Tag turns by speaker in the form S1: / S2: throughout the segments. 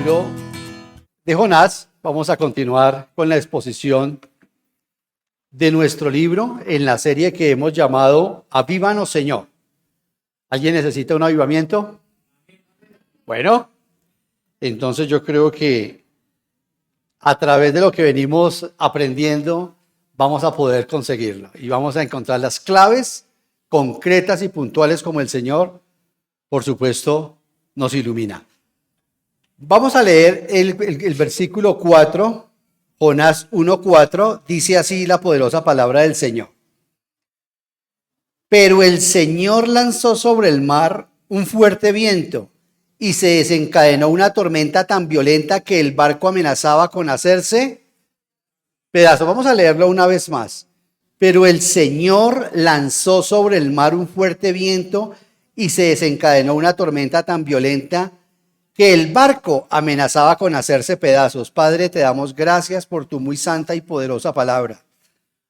S1: libro de Jonás, vamos a continuar con la exposición de nuestro libro en la serie que hemos llamado Avívanos, Señor. ¿Alguien necesita un avivamiento? Bueno, entonces yo creo que a través de lo que venimos aprendiendo vamos a poder conseguirlo y vamos a encontrar las claves concretas y puntuales como el Señor, por supuesto, nos ilumina. Vamos a leer el versículo 4, Jonás 1:4, dice así la poderosa palabra del Señor. Pero el Señor lanzó sobre el mar un fuerte viento y se desencadenó una tormenta tan violenta que el barco amenazaba con hacerse pedazos. Vamos a leerlo una vez más. Pero el Señor lanzó sobre el mar un fuerte viento y se desencadenó una tormenta tan violenta que el barco amenazaba con hacerse pedazos. Padre, te damos gracias por tu muy santa y poderosa palabra.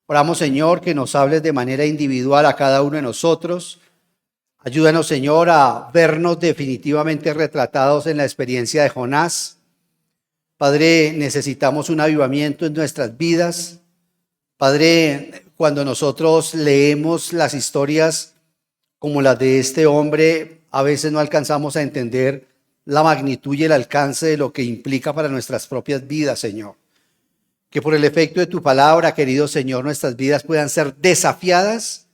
S1: Oramos, Señor, que nos hables de manera individual a cada uno de nosotros. Ayúdanos, Señor, a vernos definitivamente retratados en la experiencia de Jonás. Padre, necesitamos un avivamiento en nuestras vidas. Padre, cuando nosotros leemos las historias como las de este hombre, a veces no alcanzamos a entender la magnitud y el alcance de lo que implica para nuestras propias vidas, Señor. Que por el efecto de tu palabra, querido Señor, nuestras vidas puedan ser desafiadas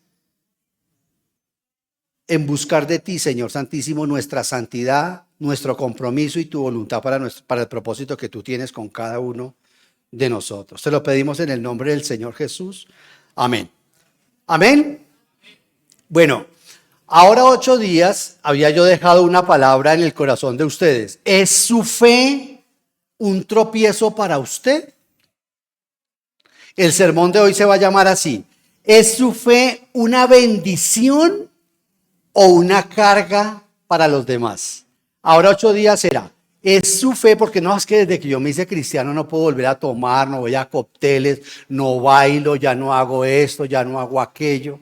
S1: en buscar de ti, Señor Santísimo, nuestra santidad, nuestro compromiso y tu voluntad para el propósito que tú tienes con cada uno de nosotros. Te lo pedimos en el nombre del Señor Jesús. Amén. Amén. Bueno, ahora 8 días había yo dejado una palabra en el corazón de ustedes. ¿Es su fe un tropiezo para usted? El sermón de hoy se va a llamar así. ¿Es su fe una bendición o una carga para los demás? Ahora 8 días será. Es su fe, porque no es que desde que yo me hice cristiano no puedo volver a tomar, no voy a cócteles, no bailo, ya no hago esto, ya no hago aquello.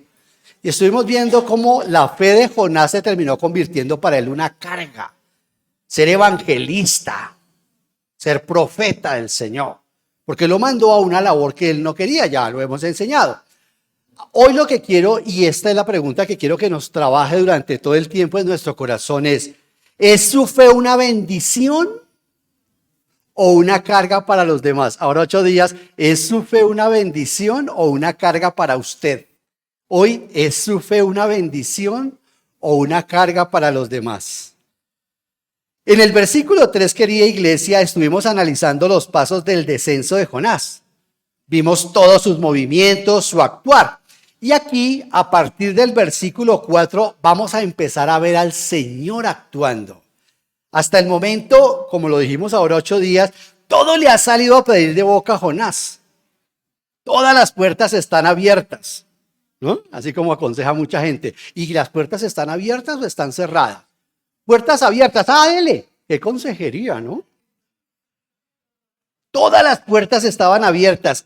S1: Y estuvimos viendo cómo la fe de Jonás se terminó convirtiendo para él una carga. Ser evangelista, ser profeta del Señor, porque lo mandó a una labor que él no quería, ya lo hemos enseñado. Hoy lo que quiero, y esta es la pregunta que quiero que nos trabaje durante todo el tiempo en nuestro corazón, ¿es su fe una bendición o una carga para los demás? Ahora 8 días, ¿es su fe una bendición o una carga para usted? Hoy, ¿es su fe una bendición o una carga para los demás? En el versículo 3, querida iglesia, estuvimos analizando los pasos del descenso de Jonás. Vimos todos sus movimientos, su actuar. Y aquí, a partir del versículo 4, vamos a empezar a ver al Señor actuando. Hasta el momento, como lo dijimos ahora 8 días, todo le ha salido a pedir de boca a Jonás. Todas las puertas están abiertas, ¿no? Así como aconseja mucha gente. ¿Y las puertas están abiertas o están cerradas? Puertas abiertas, dele. Qué consejería, ¿no? Todas las puertas estaban abiertas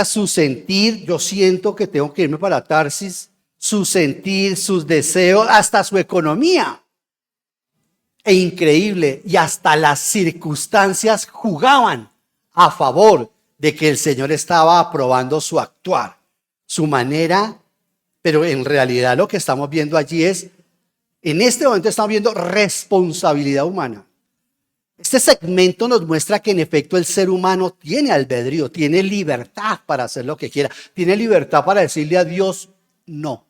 S1: su sentir, yo siento que tengo que irme para Tarsis, su sentir, sus deseos, hasta su economía. E increíble, y hasta las circunstancias jugaban a favor de que el Señor estaba aprobando su actuar, su manera, pero en realidad lo que estamos viendo allí en este momento estamos viendo responsabilidad humana. Este segmento nos muestra que en efecto el ser humano tiene albedrío, tiene libertad para hacer lo que quiera, tiene libertad para decirle a Dios, no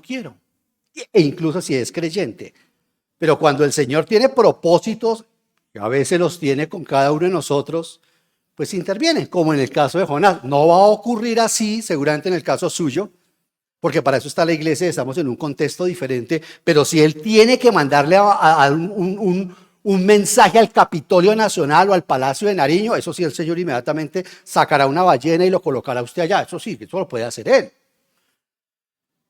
S1: quiero, e incluso si es creyente. Pero cuando el Señor tiene propósitos, que a veces los tiene con cada uno de nosotros, pues interviene, como en el caso de Jonás. No va a ocurrir así, seguramente en el caso suyo, porque para eso está la iglesia, estamos en un contexto diferente, pero si Él tiene que mandarle un mensaje al Capitolio Nacional o al Palacio de Nariño, eso sí, el Señor inmediatamente sacará una ballena y lo colocará usted allá. Eso sí, eso lo puede hacer Él.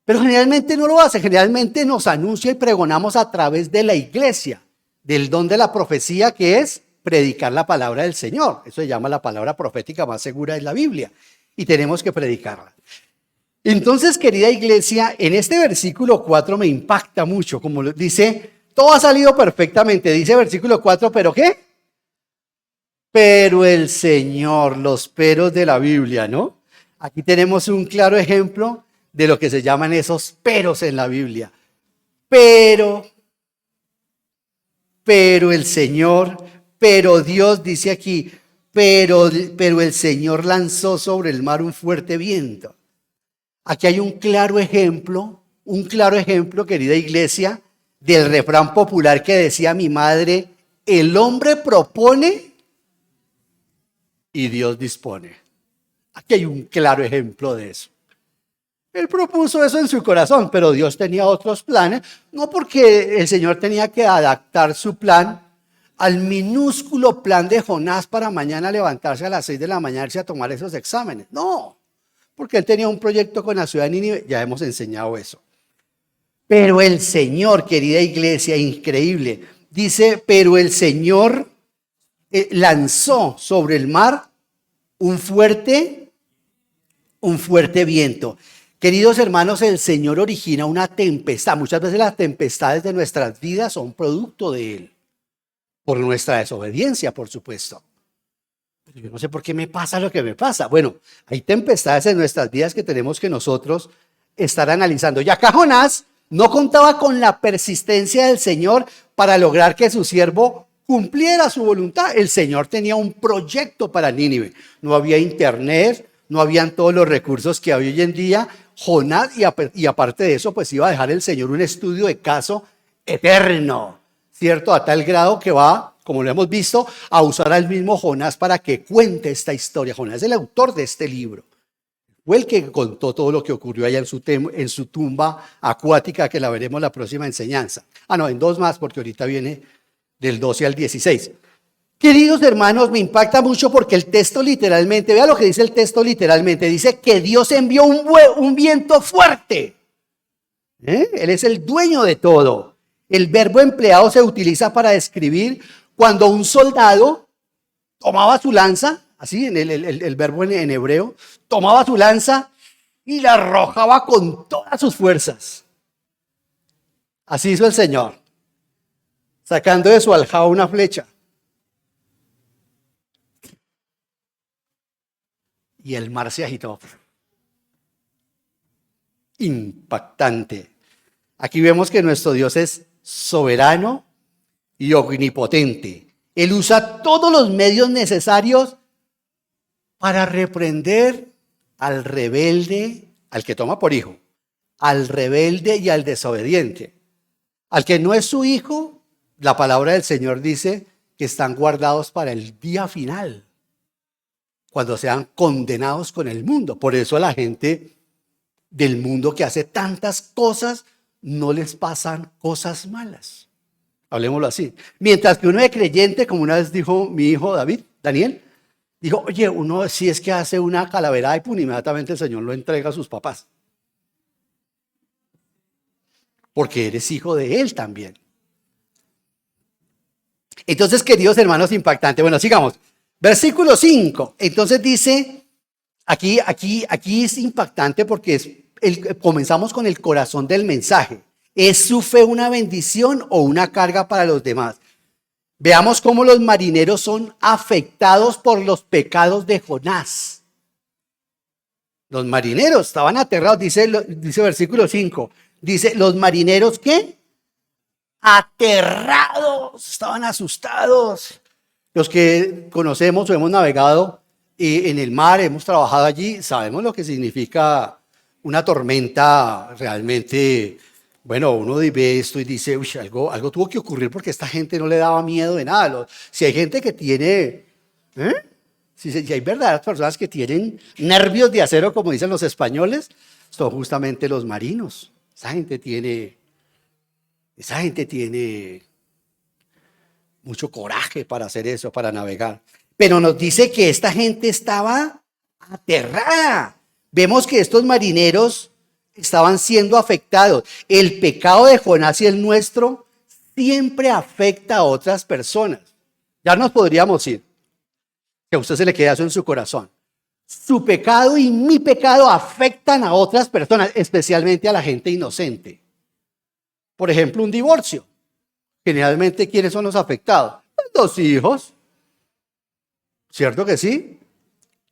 S1: Pero generalmente no lo hace, generalmente nos anuncia y pregonamos a través de la iglesia, del don de la profecía, que es predicar la palabra del Señor. Eso se llama la palabra profética más segura de la Biblia y tenemos que predicarla. Entonces, querida iglesia, en este versículo 4 me impacta mucho, como dice, Todo ha salido perfectamente. Dice versículo 4, ¿pero qué? Pero el Señor, los peros de la Biblia, ¿no? Aquí tenemos un claro ejemplo de lo que se llaman esos peros en la Biblia. Pero el Señor, pero Dios dice aquí, pero el Señor lanzó sobre el mar un fuerte viento. Aquí hay un claro ejemplo, querida iglesia, del refrán popular que decía mi madre, el hombre propone y Dios dispone. Aquí hay un claro ejemplo de eso. Él propuso eso en su corazón, pero Dios tenía otros planes, no porque el Señor tenía que adaptar su plan al minúsculo plan de Jonás para mañana levantarse a las 6 de la mañana y a tomar esos exámenes. No, porque él tenía un proyecto con la ciudad de Nínive, ya hemos enseñado eso. Pero el Señor, querida iglesia, increíble, dice, pero el Señor lanzó sobre el mar un fuerte viento. Queridos hermanos, el Señor origina una tempestad. Muchas veces las tempestades de nuestras vidas son producto de Él. Por nuestra desobediencia, por supuesto. Pero yo no sé por qué me pasa lo que me pasa. Bueno, hay tempestades en nuestras vidas que tenemos que nosotros estar analizando. Y acá Jonás no contaba con la persistencia del Señor para lograr que su siervo cumpliera su voluntad. El Señor tenía un proyecto para Nínive. No había internet, no habían todos los recursos que hay hoy en día. Jonás, y aparte de eso, pues iba a dejar el Señor un estudio de caso eterno, ¿cierto? A tal grado que va, como lo hemos visto, a usar al mismo Jonás para que cuente esta historia. Jonás es el autor de este libro. Fue el que contó todo lo que ocurrió allá en su tumba acuática, que la veremos la próxima enseñanza. No, en 2 más, porque ahorita viene del 12 al 16. Queridos hermanos, me impacta mucho porque el texto literalmente, vea lo que dice el texto literalmente, dice que Dios envió un viento fuerte. Él es el dueño de todo. El verbo empleado se utiliza para describir cuando un soldado tomaba su lanza, así en el verbo en hebreo, tomaba su lanza y la arrojaba con todas sus fuerzas. Así hizo el Señor, sacando de su aljaba una flecha. Y el mar se agitó. Impactante. Aquí vemos que nuestro Dios es soberano y omnipotente. Él usa todos los medios necesarios para reprender al rebelde, al que toma por hijo, al rebelde y al desobediente. Al que no es su hijo, la palabra del Señor dice que están guardados para el día final, cuando sean condenados con el mundo. Por eso a la gente del mundo que hace tantas cosas, no les pasan cosas malas. Hablemoslo así. Mientras que uno de creyente, como una vez dijo mi hijo Daniel, dijo, oye, uno si es que hace una calaverada y pum, inmediatamente el Señor lo entrega a sus papás. Porque eres hijo de Él también. Entonces, queridos hermanos, impactante. Bueno, sigamos. Versículo 5. Entonces dice, aquí es impactante porque comenzamos con el corazón del mensaje. ¿Es su fe una bendición o una carga para los demás? Veamos cómo los marineros son afectados por los pecados de Jonás. Los marineros estaban aterrados, dice versículo 5. Dice, los marineros, ¿qué? Aterrados, estaban asustados. Los que conocemos o hemos navegado en el mar, hemos trabajado allí, sabemos lo que significa una tormenta realmente. Bueno, uno ve esto y dice, uy, algo tuvo que ocurrir porque esta gente no le daba miedo de nada. Si hay gente que tiene, si hay verdaderas personas que tienen nervios de acero, como dicen los españoles, son justamente los marinos. Esa gente tiene mucho coraje para hacer eso, para navegar. Pero nos dice que esta gente estaba aterrada. Vemos que estos marineros estaban siendo afectados. El pecado de Jonás y el nuestro siempre afecta a otras personas. Ya nos podríamos ir. Que a usted se le quede eso en su corazón. Su pecado y mi pecado afectan a otras personas, especialmente a la gente inocente. Por ejemplo, un divorcio. Generalmente, ¿quiénes son los afectados? Los hijos, ¿cierto que sí?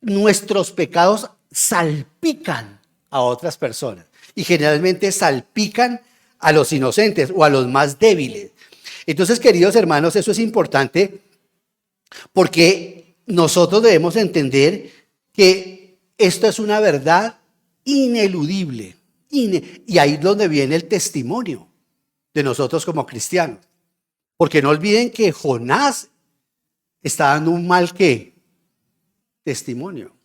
S1: Nuestros pecados salpican a otras personas y generalmente salpican a los inocentes o a los más débiles. Entonces, queridos hermanos, eso es importante porque nosotros debemos entender que esto es una verdad ineludible. Y ahí es donde viene el testimonio de nosotros como cristianos. Porque no olviden que Jonás está dando un mal ¿qué? Testimonio.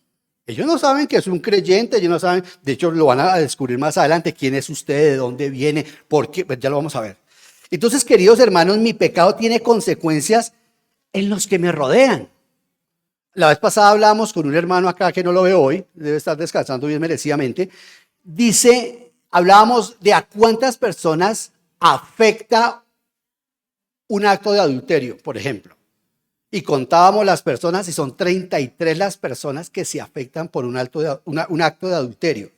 S1: Ellos no saben que es un creyente, ellos no saben, de hecho lo van a descubrir más adelante, quién es usted, de dónde viene, por qué, pues ya lo vamos a ver. Entonces, queridos hermanos, mi pecado tiene consecuencias en los que me rodean. La vez pasada hablábamos con un hermano acá que no lo veo hoy, debe estar descansando bien merecidamente. Hablábamos de a cuántas personas afecta un acto de adulterio, por ejemplo. Y contábamos las personas y son 33 las personas que se afectan por un acto de adulterio.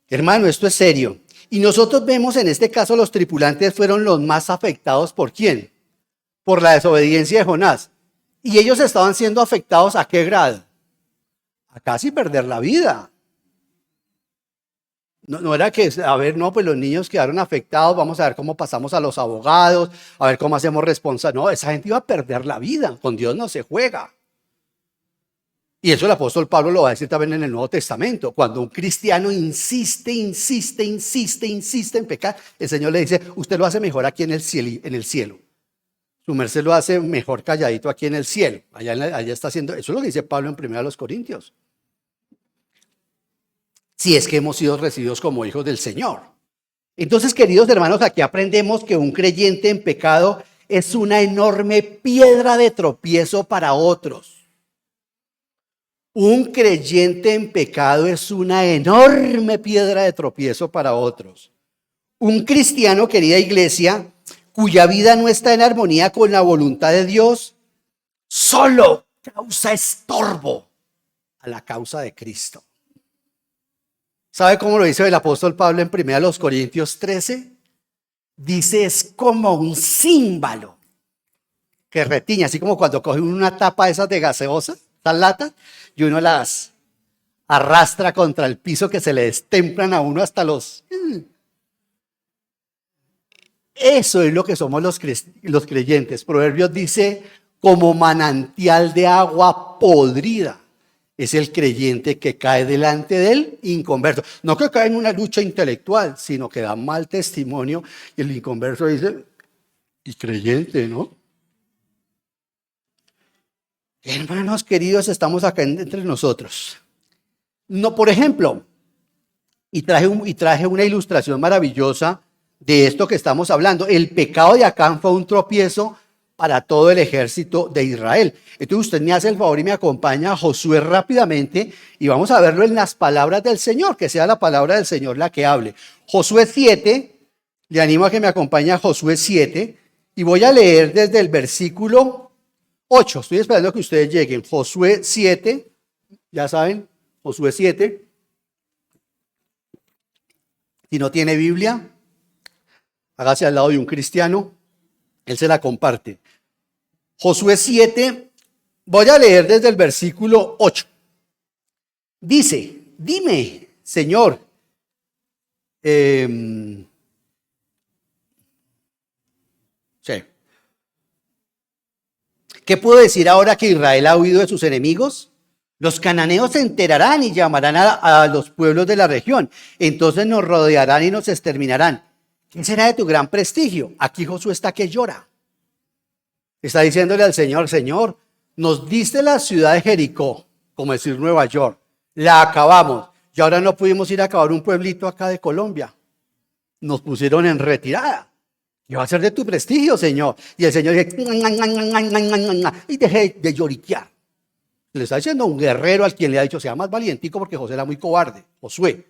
S1: Hermano, esto es serio. Y nosotros vemos en este caso los tripulantes fueron los más afectados. ¿Por quién? Por la desobediencia de Jonás. Y ellos estaban siendo afectados ¿a qué grado? A casi perder la vida. No era que, a ver, no, pues los niños quedaron afectados, vamos a ver cómo pasamos a los abogados, a ver cómo hacemos responsables. No, esa gente iba a perder la vida, con Dios no se juega. Y eso el apóstol Pablo lo va a decir también en el Nuevo Testamento. Cuando un cristiano insiste en pecar, el Señor le dice, usted lo hace mejor aquí en el cielo. Su merced lo hace mejor calladito aquí en el cielo. Allá está haciendo, eso es lo que dice Pablo en 1 Corintios. Si es que hemos sido recibidos como hijos del Señor. Entonces, queridos hermanos, aquí aprendemos que un creyente en pecado es una enorme piedra de tropiezo para otros. Un creyente en pecado es una enorme piedra de tropiezo para otros. Un cristiano, querida iglesia, cuya vida no está en armonía con la voluntad de Dios, solo causa estorbo a la causa de Cristo. ¿Sabe cómo lo dice el apóstol Pablo en 1 Corintios 13? Dice, es como un címbalo que retiña, así como cuando coge una tapa de esas de gaseosa, esas latas, y uno las arrastra contra el piso que se le destemplan a uno hasta los... Eso es lo que somos los creyentes. Proverbios dice, como manantial de agua podrida. Es el creyente que cae delante del inconverso. No que cae en una lucha intelectual, sino que da mal testimonio. Y el inconverso dice, y creyente, ¿no? Hermanos queridos, estamos acá entre nosotros. No, por ejemplo, y traje una ilustración maravillosa de esto que estamos hablando. El pecado de Acán fue un tropiezo para todo el ejército de Israel. Entonces usted me hace el favor y me acompaña a Josué rápidamente y vamos a verlo en las palabras del Señor, que sea la palabra del Señor la que hable. Josué 7, le animo a que me acompañe a Josué 7 y voy a leer desde el versículo 8. Estoy esperando que ustedes lleguen. Josué 7, ya saben, Josué 7. Si no tiene Biblia, hágase al lado de un cristiano, él se la comparte. Josué 7, voy a leer desde el versículo 8. Dice, dime, Señor, sí. ¿Qué puedo decir ahora que Israel ha huido de sus enemigos? Los cananeos se enterarán y llamarán a los pueblos de la región. Entonces nos rodearán y nos exterminarán. ¿Quién será de tu gran prestigio? Aquí Josué está que llora. Está diciéndole al Señor, Señor, nos diste la ciudad de Jericó, como decir Nueva York, la acabamos y ahora no pudimos ir a acabar un pueblito acá de Colombia. Nos pusieron en retirada. ¿Qué va a ser de tu prestigio, Señor? Y el Señor dice, y dejé de lloriquear. Le está diciendo a un guerrero al quien le ha dicho, sea más valientico porque José era muy cobarde. Josué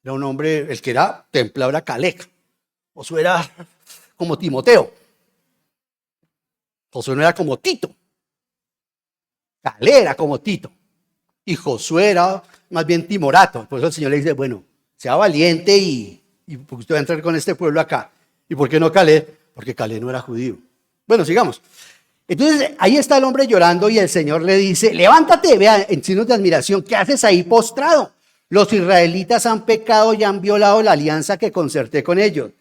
S1: era un hombre, el que era templado era Caleb. Josué era como Timoteo. Josué no era como Tito. Caleb era como Tito. Y Josué era más bien timorato. Por eso el Señor le dice, bueno, sea valiente y porque usted va a entrar con este pueblo acá. ¿Y por qué no Caleb? porque Caleb no era judío. Bueno, sigamos. Entonces ahí está el hombre llorando y el Señor le dice, levántate, vea, en signos de admiración, ¿qué haces ahí postrado? Los israelitas han pecado y han violado la alianza que concerté con ellos.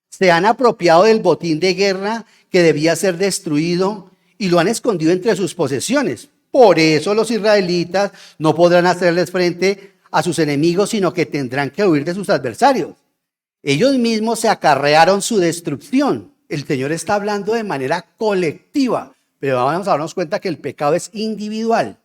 S1: Se han apropiado del botín de guerra que debía ser destruido y lo han escondido entre sus posesiones. Por eso los israelitas no podrán hacerles frente a sus enemigos, sino que tendrán que huir de sus adversarios. Ellos mismos se acarrearon su destrucción. El Señor está hablando de manera colectiva, pero vamos a darnos cuenta que el pecado es individual.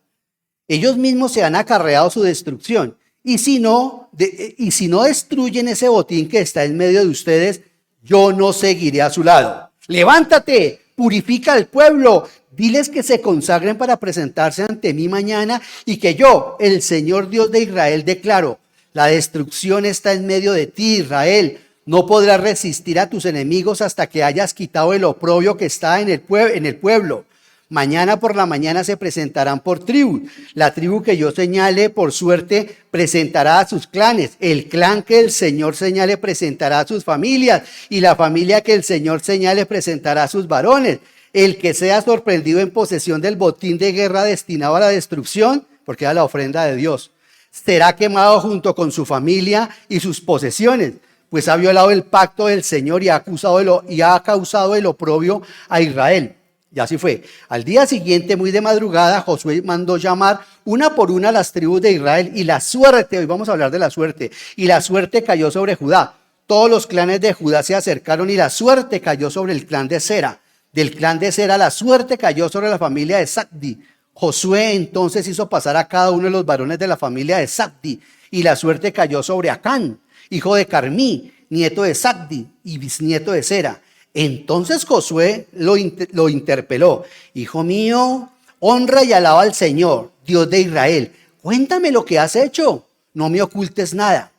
S1: Ellos mismos se han acarreado su destrucción. Y si no destruyen ese botín que está en medio de ustedes, yo no seguiré a su lado. Levántate, purifica al pueblo, diles que se consagren para presentarse ante mí mañana y que yo, el Señor Dios de Israel, declaro, la destrucción está en medio de ti, Israel. No podrás resistir a tus enemigos hasta que hayas quitado el oprobio que está en el pueblo. Mañana por la mañana se presentarán por tribu. La tribu que yo señale por suerte presentará a sus clanes. El clan que el Señor señale presentará a sus familias. Y la familia que el Señor señale presentará a sus varones. El que sea sorprendido en posesión del botín de guerra destinado a la destrucción, porque era la ofrenda de Dios, será quemado junto con su familia y sus posesiones, pues ha violado el pacto del Señor y ha causado el oprobio a Israel. Y así fue. Al día siguiente, muy de madrugada, Josué mandó llamar una por una a las tribus de Israel y la suerte, hoy vamos a hablar de la suerte, y la suerte cayó sobre Judá. Todos los clanes de Judá se acercaron y la suerte cayó sobre el clan de Sera. Del clan de Sera la suerte cayó sobre la familia de Zabdi. Josué entonces hizo pasar a cada uno de los varones de la familia de Zabdi y la suerte cayó sobre Acán, hijo de Carmí, nieto de Zabdi y bisnieto de Sera. Entonces Josué lo interpeló. Hijo mío, honra y alaba al Señor, Dios de Israel. Cuéntame lo que has hecho, no me ocultes nada.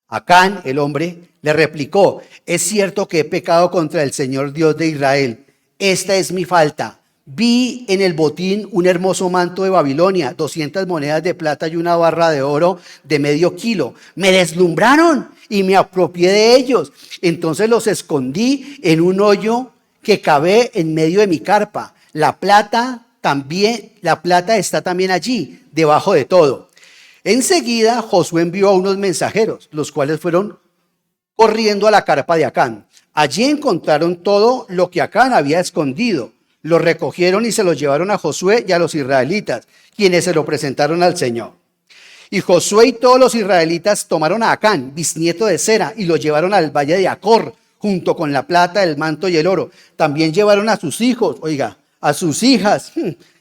S1: Acán, el hombre, le replicó, es cierto que he pecado contra el Señor Dios de Israel. Esta es mi falta. Vi en el botín un hermoso manto de Babilonia, 200 monedas de plata y una barra de oro de medio kilo. Me deslumbraron y me apropié de ellos. Entonces los escondí en un hoyo que cavé en medio de mi carpa. La plata está también allí, debajo de todo. Enseguida Josué envió a unos mensajeros, los cuales fueron corriendo a la carpa de Acán. Allí encontraron todo lo que Acán había escondido. Lo recogieron y se lo llevaron a Josué y a los israelitas, quienes se lo presentaron al Señor. Y Josué y todos los israelitas tomaron a Acán, bisnieto de Sera, y lo llevaron al valle de Acor, junto con la plata, el manto y el oro. También llevaron a sus hijos, a sus hijas,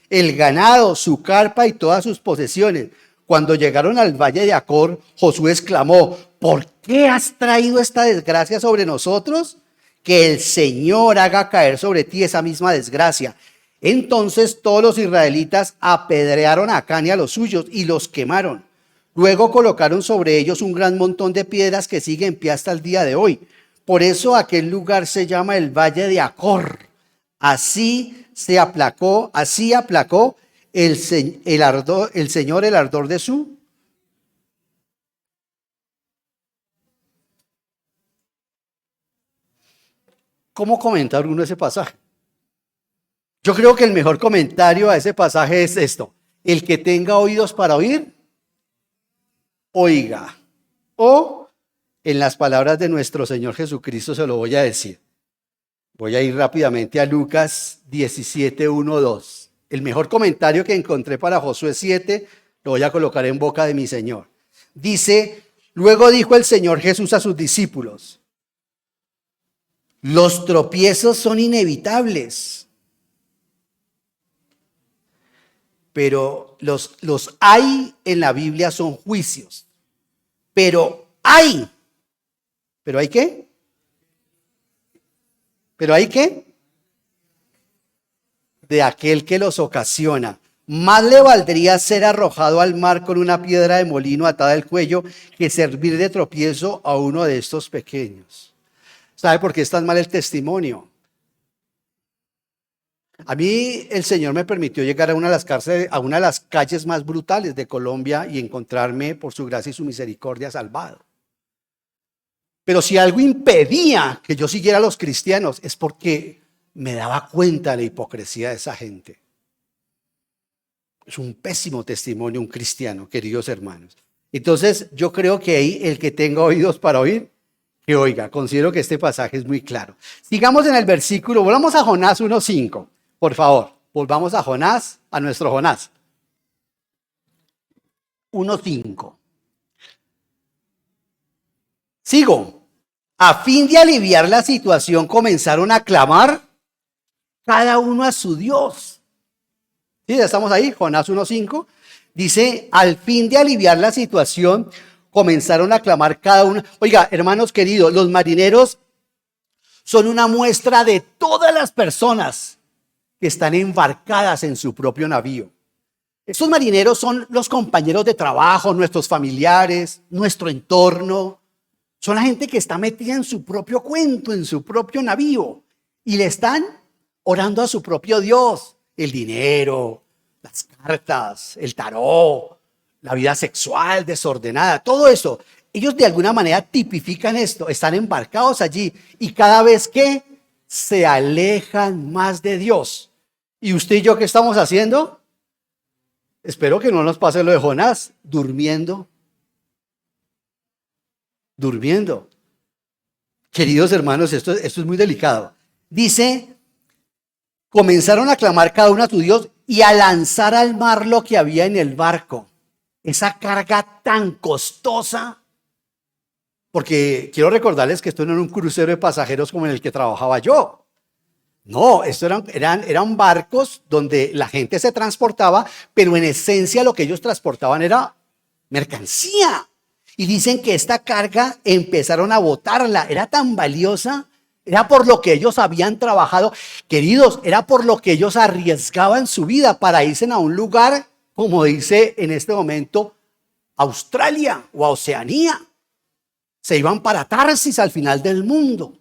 S1: el ganado, su carpa y todas sus posesiones. Cuando llegaron al valle de Acor, Josué exclamó, ¿por qué has traído esta desgracia sobre nosotros? Que el Señor haga caer sobre ti esa misma desgracia. Entonces todos los israelitas apedrearon a Acán y a los suyos y los quemaron. Luego colocaron sobre ellos un gran montón de piedras que siguen en pie hasta el día de hoy. Por eso aquel lugar se llama el Valle de Acor. Así aplacó el Señor el ardor de su. ¿Cómo comentar uno ese pasaje? Yo creo que el mejor comentario a ese pasaje es esto. El que tenga oídos para oír, oiga. O, en las palabras de nuestro Señor Jesucristo, se lo voy a decir. Voy a ir rápidamente a Lucas 17, 1, 2. El mejor comentario que encontré para Josué 7, lo voy a colocar en boca de mi Señor. Dice, luego dijo el Señor Jesús a sus discípulos, los tropiezos son inevitables, pero los hay en la Biblia son juicios. ¿Pero hay qué? ¿Pero hay qué? De aquel que los ocasiona. Más le valdría ser arrojado al mar con una piedra de molino atada al cuello que servir de tropiezo a uno de estos pequeños. ¿Sabe por qué es tan mal el testimonio? A mí el Señor me permitió llegar a una de las calles más brutales de Colombia y encontrarme por su gracia y su misericordia salvado. Pero si algo impedía que yo siguiera a los cristianos, es porque me daba cuenta de la hipocresía de esa gente. Es un pésimo testimonio un cristiano, queridos hermanos. Entonces, yo creo que ahí el que tenga oídos para oír, que oiga. Considero que este pasaje es muy claro. Sigamos en el versículo, volvamos a Jonás 1:5, por favor. Volvamos a Jonás, a nuestro Jonás. 1:5. Sigo. A fin de aliviar la situación, comenzaron a clamar cada uno a su Dios. ¿Sí? Ya estamos ahí, Jonás 1:5. Dice, al fin de aliviar la situación, comenzaron a clamar cada uno. Oiga, hermanos queridos, los marineros son una muestra de todas las personas que están embarcadas en su propio navío. Estos marineros son los compañeros de trabajo, nuestros familiares, nuestro entorno. Son la gente que está metida en su propio cuento, en su propio navío. Y le están orando a su propio Dios. El dinero, las cartas, el tarot, la vida sexual desordenada, todo eso. Ellos de alguna manera tipifican esto. Están embarcados allí. Y cada vez que se alejan más de Dios. ¿Y usted y yo qué estamos haciendo? Espero que no nos pase lo de Jonás, durmiendo. Queridos hermanos, esto es muy delicado. Dice, comenzaron a clamar cada uno a su Dios y a lanzar al mar lo que había en el barco. Esa carga tan costosa. Porque quiero recordarles que esto no era un crucero de pasajeros como en el que trabajaba yo. No, esto eran barcos donde la gente se transportaba, pero en esencia lo que ellos transportaban era mercancía. Y dicen que esta carga empezaron a botarla. Era tan valiosa, era por lo que ellos habían trabajado. Queridos, era por lo que ellos arriesgaban su vida para irse a un lugar, como dice en este momento, Australia o a Oceanía. Se iban para Tarsis al final del mundo.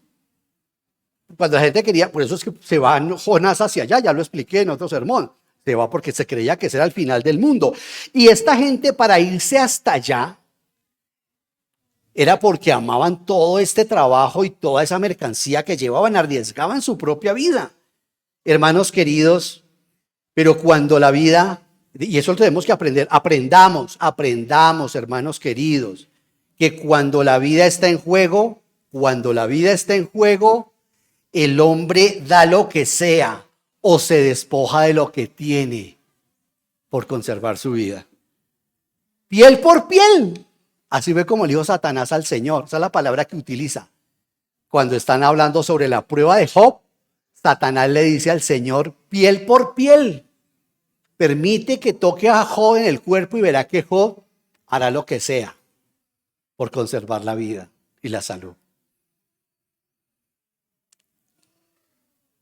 S1: Cuando la gente quería, por eso es que se va Jonás hacia allá, ya lo expliqué en otro sermón. Se va porque se creía que ese era el final del mundo. Y esta gente para irse hasta allá, era porque amaban todo este trabajo y toda esa mercancía que llevaban, arriesgaban su propia vida. Hermanos queridos, pero cuando la vida, y eso lo tenemos que aprender, aprendamos, hermanos queridos, que cuando la vida está en juego, el hombre da lo que sea o se despoja de lo que tiene por conservar su vida. Piel por piel. Así ve como le dijo Satanás al Señor. Esa es la palabra que utiliza. Cuando están hablando sobre la prueba de Job, Satanás le dice al Señor, piel por piel. Permite que toque a Job en el cuerpo y verá que Job hará lo que sea por conservar la vida y la salud.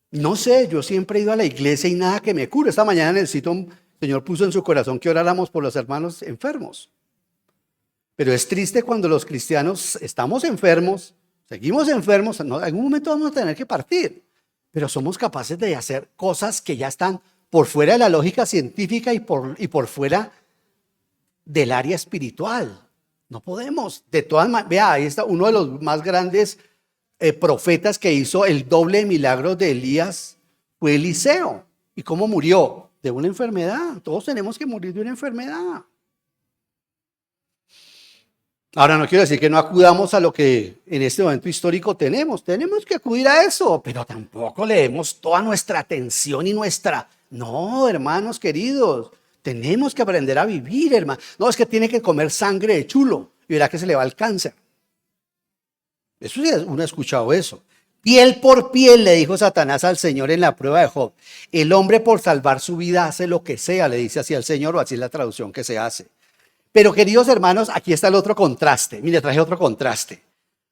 S1: No sé, yo siempre he ido a la iglesia y nada que me cure. Esta mañana en el Señor puso en su corazón que oráramos por los hermanos enfermos. Pero es triste cuando los cristianos estamos enfermos, seguimos enfermos, en algún momento vamos a tener que partir, pero somos capaces de hacer cosas que ya están por fuera de la lógica científica y por fuera del área espiritual. No podemos. De todas maneras, vea, ahí está uno de los más grandes profetas que hizo el doble de milagros de Elías, fue Eliseo. ¿Y cómo murió? De una enfermedad. Todos tenemos que morir de una enfermedad. Ahora no quiero decir que no acudamos a lo que en este momento histórico tenemos que acudir a eso, pero tampoco le demos toda nuestra atención y No, hermanos queridos, tenemos que aprender a vivir, hermano. No, es que tiene que comer sangre de chulo y verá que se le va el cáncer. Eso sí, uno ha escuchado eso. Piel por piel, le dijo Satanás al Señor en la prueba de Job. El hombre por salvar su vida hace lo que sea, le dice así al Señor, o así es la traducción que se hace. Pero queridos hermanos, aquí está el otro contraste. Mire, traje otro contraste.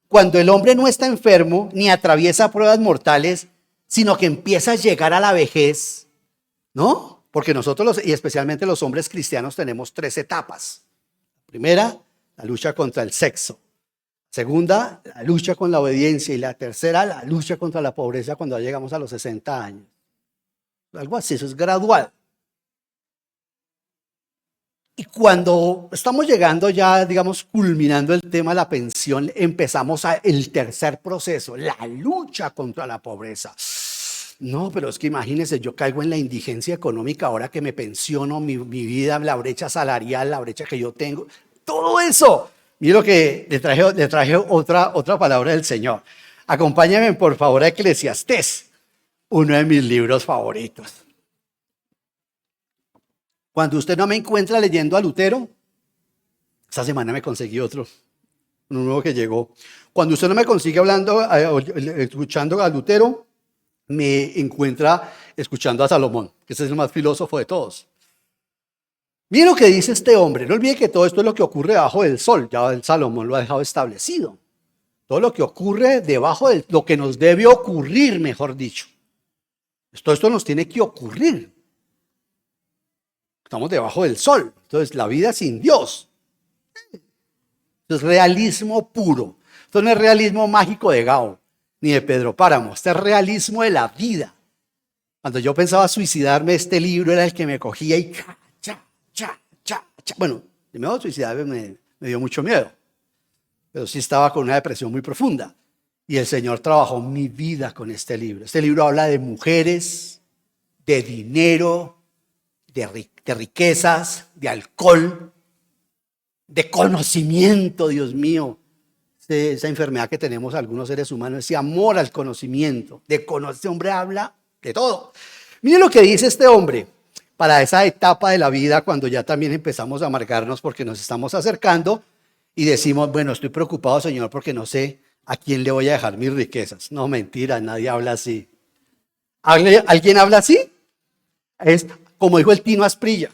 S1: Cuando el hombre no está enfermo ni atraviesa pruebas mortales, sino que empieza a llegar a la vejez, ¿no? Porque nosotros, y especialmente los hombres cristianos, tenemos 3 etapas. Primera, la lucha contra el sexo. Segunda, la lucha con la obediencia. Y la tercera, la lucha contra la pobreza cuando llegamos a los 60 años. Algo así, eso es gradual. Y cuando estamos llegando ya, digamos, culminando el tema de la pensión, empezamos el tercer proceso, la lucha contra la pobreza. No, pero es que imagínense, yo caigo en la indigencia económica ahora que me pensiono, mi vida, la brecha salarial, la brecha que yo tengo, todo eso. Mire lo que le traje otra palabra del Señor. Acompáñame por favor a Eclesiastés, uno de mis libros favoritos. Cuando usted no me encuentra leyendo a Lutero, esta semana me conseguí otro, uno nuevo que llegó. Cuando usted no me consigue escuchando a Lutero, me encuentra escuchando a Salomón, que ese es el más filósofo de todos. Miren lo que dice este hombre. No olvide que todo esto es lo que ocurre debajo del sol. Ya el Salomón lo ha dejado establecido. Todo lo que ocurre debajo de lo que nos debe ocurrir, mejor dicho. Todo esto nos tiene que ocurrir. Estamos debajo del sol. Entonces, la vida sin Dios. Esto es realismo puro. Esto no es realismo mágico de Gao, ni de Pedro Páramo. Este es realismo de la vida. Cuando yo pensaba suicidarme, este libro era el que me cogía y bueno, primero suicidarme me dio mucho miedo. Pero sí estaba con una depresión muy profunda. Y el Señor trabajó mi vida con este libro. Este libro habla de mujeres, de dinero, de riquezas, de alcohol, de conocimiento, Dios mío. Esa enfermedad que tenemos algunos seres humanos, ese amor al conocimiento. Este hombre habla de todo. Miren lo que dice este hombre para esa etapa de la vida cuando ya también empezamos a amargarnos porque nos estamos acercando y decimos, bueno, estoy preocupado, Señor, porque no sé a quién le voy a dejar mis riquezas. No, mentira, nadie habla así. ¿Alguien habla así? Es como dijo el Tino Asprilla.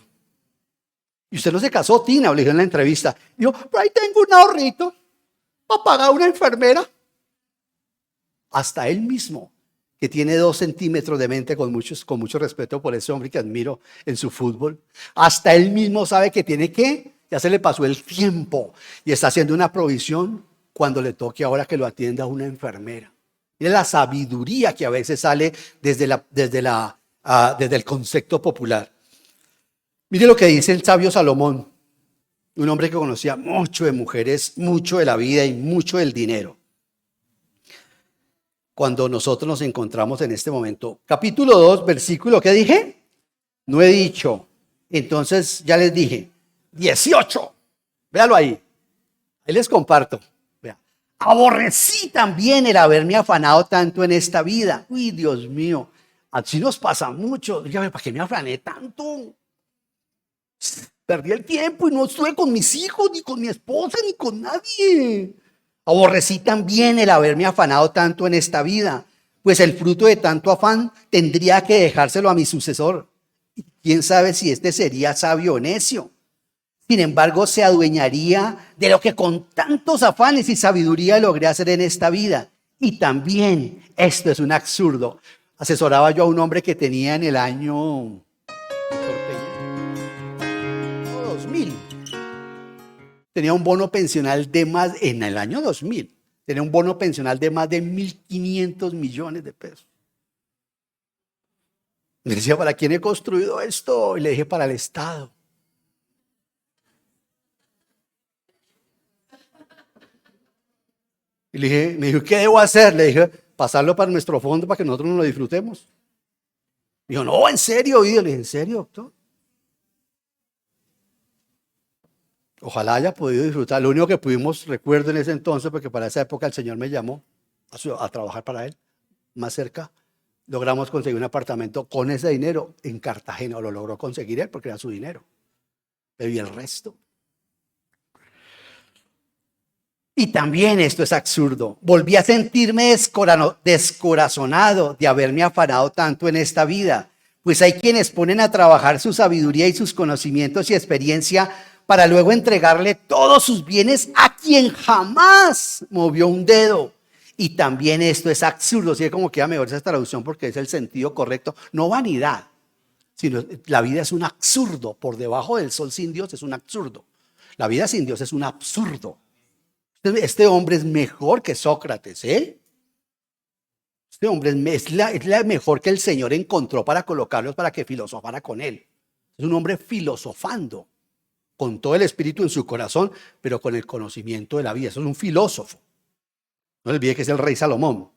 S1: Y usted no se casó, Tina, le dijo en la entrevista. Dijo, pero ahí tengo un ahorrito para pagar a una enfermera. Hasta él mismo, que tiene 2 centímetros de mente, con mucho respeto por ese hombre que admiro en su fútbol, hasta él mismo sabe que tiene que, ya se le pasó el tiempo y está haciendo una provisión cuando le toque ahora que lo atienda una enfermera. Mire la sabiduría que a veces sale desde el concepto popular. Mire lo que dice el sabio Salomón, un hombre que conocía mucho de mujeres, mucho de la vida y mucho del dinero. Cuando nosotros nos encontramos en este momento, capítulo 2, versículo, ¿qué dije? No he dicho. Entonces ya les dije, 18. Véalo ahí. Ahí les comparto. Vea. Aborrecí también el haberme afanado tanto en esta vida. Uy, Dios mío. Así nos pasa mucho. Dígame, ¿para qué me afané tanto? Perdí el tiempo y no estuve con mis hijos, ni con mi esposa, ni con nadie. Aborrecí también el haberme afanado tanto en esta vida, pues el fruto de tanto afán tendría que dejárselo a mi sucesor. ¿Quién sabe si este sería sabio o necio? Sin embargo, se adueñaría de lo que con tantos afanes y sabiduría logré hacer en esta vida. Y también, esto es un absurdo. Asesoraba yo a un hombre que tenía en el año 2000. Tenía un bono pensional de más, en el año 2000, tenía un bono pensional de más de 1.500 millones de pesos. Me decía, ¿para quién he construido esto? Y le dije, para el Estado. Y le dije, me dijo, ¿qué debo hacer? Le dije, pasarlo para nuestro fondo para que nosotros nos lo disfrutemos. Dijo, no, ¿en serio? Y yo le dije, ¿en serio, doctor? Ojalá haya podido disfrutar. Lo único que pudimos, recuerdo en ese entonces, porque para esa época el Señor me llamó a trabajar para Él, más cerca, logramos conseguir un apartamento con ese dinero en Cartagena. Lo logró conseguir él porque era su dinero. Pero ¿y el resto? Y también esto es absurdo. Volví a sentirme descorazonado de haberme afanado tanto en esta vida. Pues hay quienes ponen a trabajar su sabiduría y sus conocimientos y experiencia para luego entregarle todos sus bienes a quien jamás movió un dedo. Y también esto es absurdo. Sí, como queda mejor esa traducción porque es el sentido correcto. No vanidad, sino la vida es un absurdo. Por debajo del sol sin Dios es un absurdo. La vida sin Dios es un absurdo. Este hombre es mejor que Sócrates, ¿eh? Este hombre es la mejor que el Señor encontró para colocarlos para que filosofara con él. Es un hombre filosofando con todo el espíritu en su corazón, pero con el conocimiento de la vida. Eso es un filósofo. No olvide que es el rey Salomón.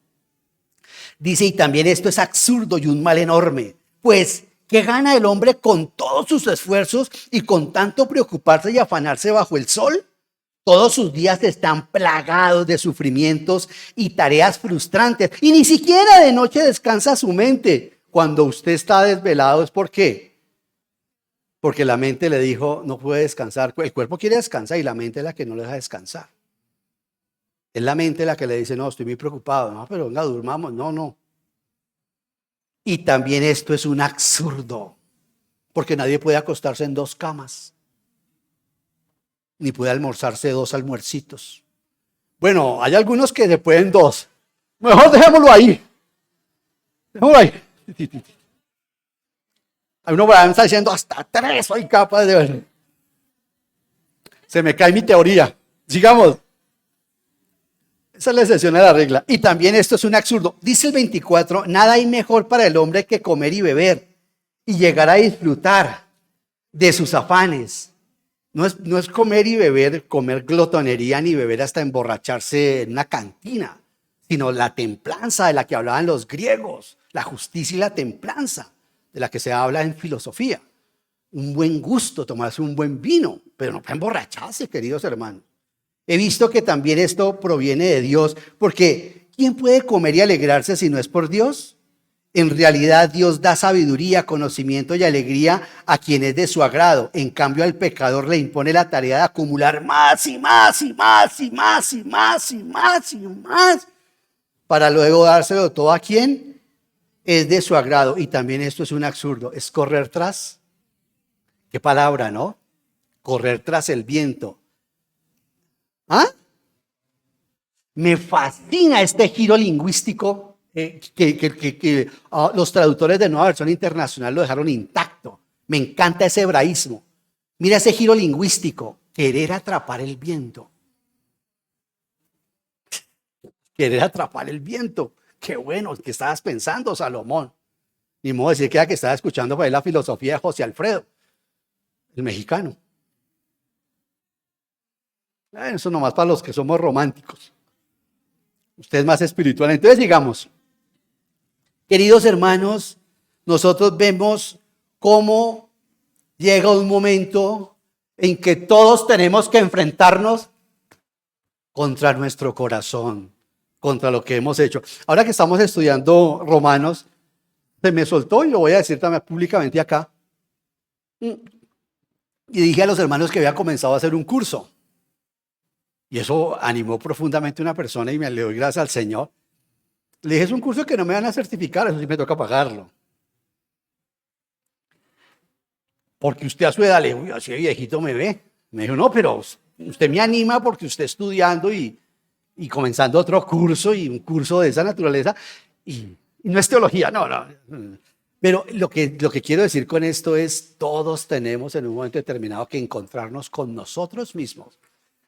S1: Dice, y también esto es absurdo y un mal enorme, pues ¿qué gana el hombre con todos sus esfuerzos y con tanto preocuparse y afanarse bajo el sol? Todos sus días están plagados de sufrimientos y tareas frustrantes, y ni siquiera de noche descansa su mente. Cuando usted está desvelado, ¿es por qué? Porque la mente le dijo, no puede descansar. El cuerpo quiere descansar y la mente es la que no le deja descansar. Es la mente la que le dice, no, estoy muy preocupado. No, pero venga, durmamos. No, no. Y también esto es un absurdo, porque nadie puede acostarse en 2 camas, ni puede almorzarse 2 almuercitos. Bueno, hay algunos que se pueden 2. Mejor dejémoslo ahí. Dejémoslo ahí. Hay uno por ahí me está diciendo hasta 3 soy capaz de ver. Se me cae mi teoría. Sigamos. Esa es la excepción a la regla. Y también esto es un absurdo. Dice el 24, nada hay mejor para el hombre que comer y beber y llegar a disfrutar de sus afanes. No es comer y beber, comer glotonería ni beber hasta emborracharse en una cantina, sino la templanza de la que hablaban los griegos, la justicia y la templanza de la que se habla en filosofía. Un buen gusto, tomarse un buen vino, pero no para emborracharse, queridos hermanos. He visto que también esto proviene de Dios, porque ¿quién puede comer y alegrarse si no es por Dios? En realidad Dios da sabiduría, conocimiento y alegría a quien es de su agrado. En cambio al pecador le impone la tarea de acumular más y más y más y más y más y más y más, para luego dárselo todo a quien es de su agrado. Y también esto es un absurdo, es correr tras, qué palabra, ¿no? Correr tras el viento. ¿Ah? Me fascina este giro lingüístico que los traductores de Nueva Versión Internacional lo dejaron intacto. Me encanta ese hebraísmo. Mira ese giro lingüístico. Querer atrapar el viento. Querer atrapar el viento. Qué bueno, ¿qué estabas pensando, Salomón? Ni modo de decir que era que estaba escuchando por ahí la filosofía de José Alfredo, el mexicano. Eso nomás para los que somos románticos. Usted es más espiritual. Entonces digamos, queridos hermanos, nosotros vemos cómo llega un momento en que todos tenemos que enfrentarnos contra nuestro corazón, contra lo que hemos hecho. Ahora que estamos estudiando Romanos, se me soltó y lo voy a decir también públicamente acá. Y dije a los hermanos que había comenzado a hacer un curso. Y eso animó profundamente a una persona y me le doy gracias al Señor. Le dije, es un curso que no me van a certificar, eso sí me toca pagarlo. Porque usted a su edad, le digo, uy, así de viejito me ve. Me dijo, no, pero usted me anima porque usted estudiando y comenzando otro curso y un curso de esa naturaleza. Y no es teología, no. Pero lo que quiero decir con esto es, todos tenemos en un momento determinado que encontrarnos con nosotros mismos,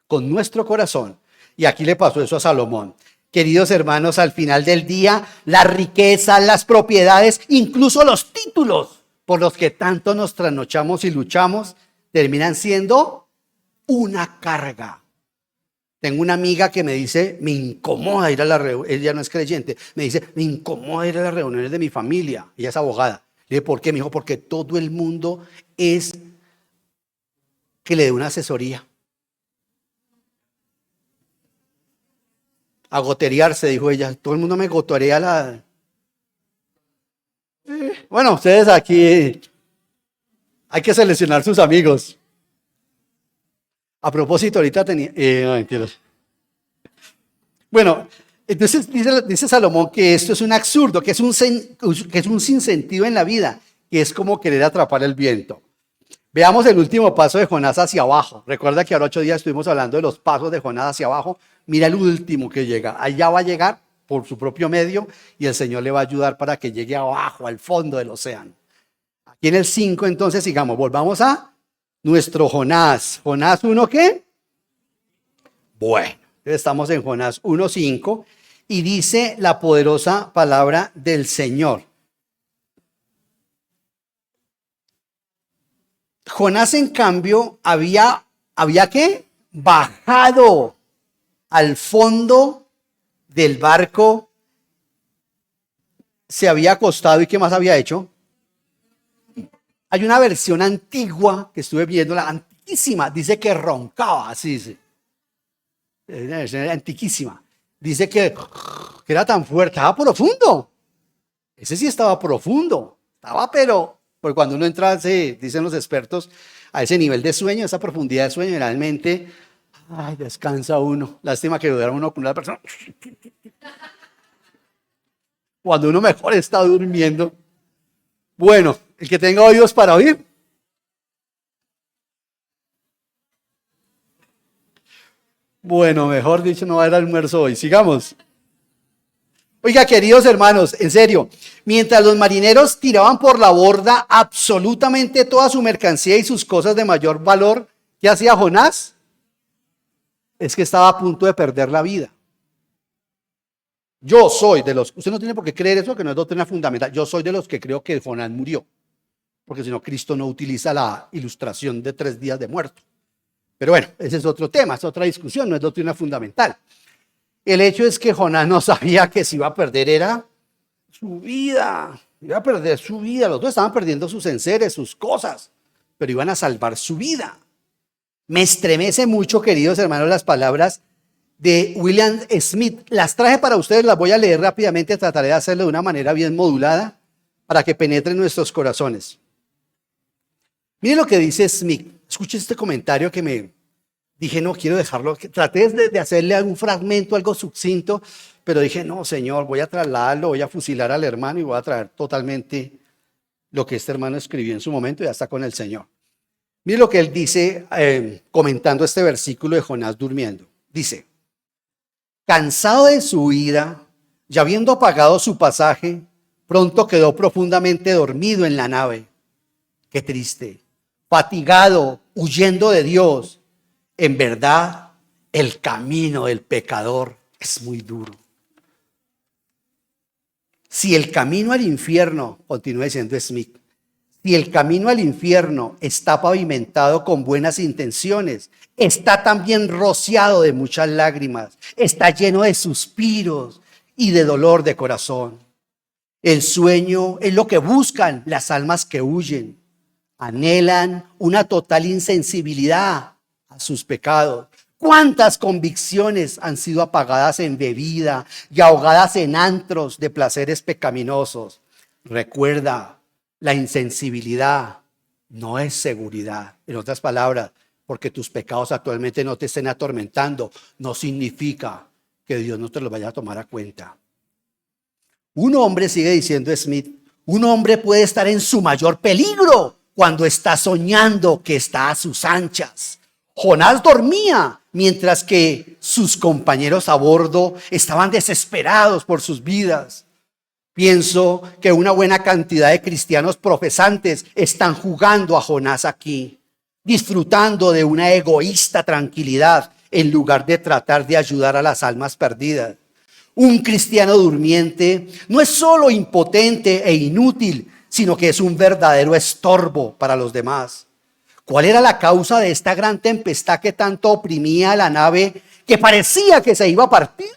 S1: con nuestro corazón. Y aquí le pasó eso a Salomón. Queridos hermanos, al final del día, la riqueza, las propiedades, incluso los títulos por los que tanto nos trasnochamos y luchamos, terminan siendo una carga. Tengo una amiga que me dice, me incomoda ir a la reunión, ella no es creyente, me dice, me incomoda ir a las reuniones de mi familia. Ella es abogada. Le dije, ¿por qué? Me dijo, porque todo el mundo es que le dé una asesoría. A goterearse, dijo ella. Todo el mundo me goterea la... Bueno, ustedes aquí hay que seleccionar sus amigos. A propósito, ahorita tenía... no, mentiras. Bueno, entonces dice Salomón que esto es un absurdo, que es un sinsentido en la vida, que es como querer atrapar el viento. Veamos el último paso de Jonás hacia abajo. Recuerda que ahora 8 días estuvimos hablando de los pasos de Jonás hacia abajo. Mira el último que llega. Allá va a llegar por su propio medio y el Señor le va a ayudar para que llegue abajo, al fondo del océano. Aquí en el 5, entonces, sigamos, volvamos a nuestro Jonás. ¿Jonás 1 qué? Bueno, estamos en Jonás 1:5 y dice la poderosa palabra del Señor. Jonás, en cambio, había ¿qué? Bajado al fondo del barco, se había acostado. ¿Y qué más había hecho? Hay una versión antigua que estuve viendo, la antiquísima, dice que roncaba, así dice. Es una versión antiquísima. Dice que era tan fuerte, estaba profundo. Ese sí estaba profundo, estaba, pero pues cuando uno entra, dicen los expertos, a ese nivel de sueño, esa profundidad de sueño, generalmente, ay, descansa uno. Lástima que duerma uno con una persona. Cuando uno mejor está durmiendo. Bueno, el que tenga oídos para oír. Bueno, mejor dicho, no va a haber almuerzo hoy. Sigamos. Oiga, queridos hermanos, en serio, mientras los marineros tiraban por la borda absolutamente toda su mercancía y sus cosas de mayor valor, ¿qué hacía Jonás? Es que estaba a punto de perder la vida. Yo soy de los, usted no tiene por qué creer eso, que no es doctrina fundamental. Yo soy de los que creo que Jonás murió, porque si no, Cristo no utiliza la ilustración de 3 días de muerto. Pero bueno, ese es otro tema, es otra discusión, no es doctrina fundamental. El hecho es que Jonás no sabía que si iba a perder era su vida, iba a perder su vida. Los dos estaban perdiendo sus enseres, sus cosas, pero iban a salvar su vida. Me estremece mucho, queridos hermanos, las palabras de William Smith. Las traje para ustedes, las voy a leer rápidamente, trataré de hacerlo de una manera bien modulada para que penetre en nuestros corazones. Miren lo que dice Smith. Escuchen este comentario que me dije, no quiero dejarlo. Traté de hacerle algún fragmento, algo sucinto, pero dije, no, Señor, voy a trasladarlo, voy a fusilar al hermano y voy a traer totalmente lo que este hermano escribió en su momento y ya está con el Señor. Miren lo que él dice comentando este versículo de Jonás durmiendo. Dice, cansado de su ira, ya habiendo pagado su pasaje, pronto quedó profundamente dormido en la nave. Qué triste. Fatigado, huyendo de Dios. En verdad, el camino del pecador es muy duro. Si el camino al infierno, continúa diciendo Smith, si el camino al infierno está pavimentado con buenas intenciones, está también rociado de muchas lágrimas, está lleno de suspiros y de dolor de corazón. El sueño es lo que buscan las almas que huyen. Anhelan una total insensibilidad a sus pecados. ¿Cuántas convicciones han sido apagadas en bebida y ahogadas en antros de placeres pecaminosos? Recuerda, la insensibilidad no es seguridad. En otras palabras, porque tus pecados actualmente no te estén atormentando, no significa que Dios no te los vaya a tomar a cuenta. Un hombre, sigue diciendo Smith, un hombre puede estar en su mayor peligro cuando está soñando que está a sus anchas. Jonás dormía mientras que sus compañeros a bordo estaban desesperados por sus vidas. Pienso que una buena cantidad de cristianos profesantes están jugando a Jonás aquí, disfrutando de una egoísta tranquilidad en lugar de tratar de ayudar a las almas perdidas. Un cristiano durmiente no es solo impotente e inútil, sino que es un verdadero estorbo para los demás. ¿Cuál era la causa de esta gran tempestad que tanto oprimía a la nave, que parecía que se iba a partir?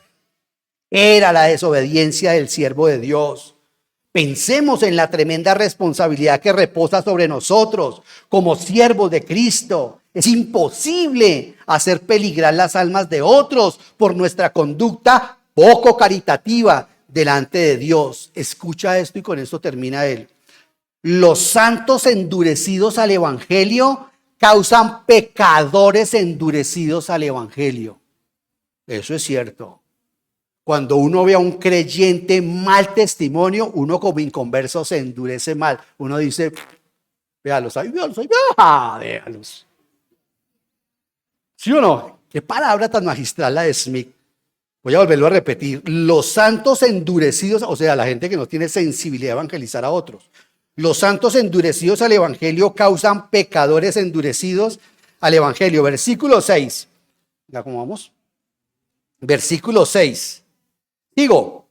S1: Era la desobediencia del siervo de Dios. Pensemos en la tremenda responsabilidad que reposa sobre nosotros como siervos de Cristo. Es imposible hacer peligrar las almas de otros por nuestra conducta poco caritativa delante de Dios. Escucha esto y con esto termina él. Los santos endurecidos al evangelio causan pecadores endurecidos al evangelio. Eso es cierto. Cuando uno ve a un creyente mal testimonio, uno como inconverso se endurece mal. Uno dice, véalos, véalos. ¿Sí o no? Qué palabra tan magistral la de Smith. Voy a volverlo a repetir. Los santos endurecidos, o sea, la gente que no tiene sensibilidad a evangelizar a otros. Los santos endurecidos al evangelio causan pecadores endurecidos al evangelio. Versículo 6. ¿Ya cómo vamos? Versículo 6. Digo,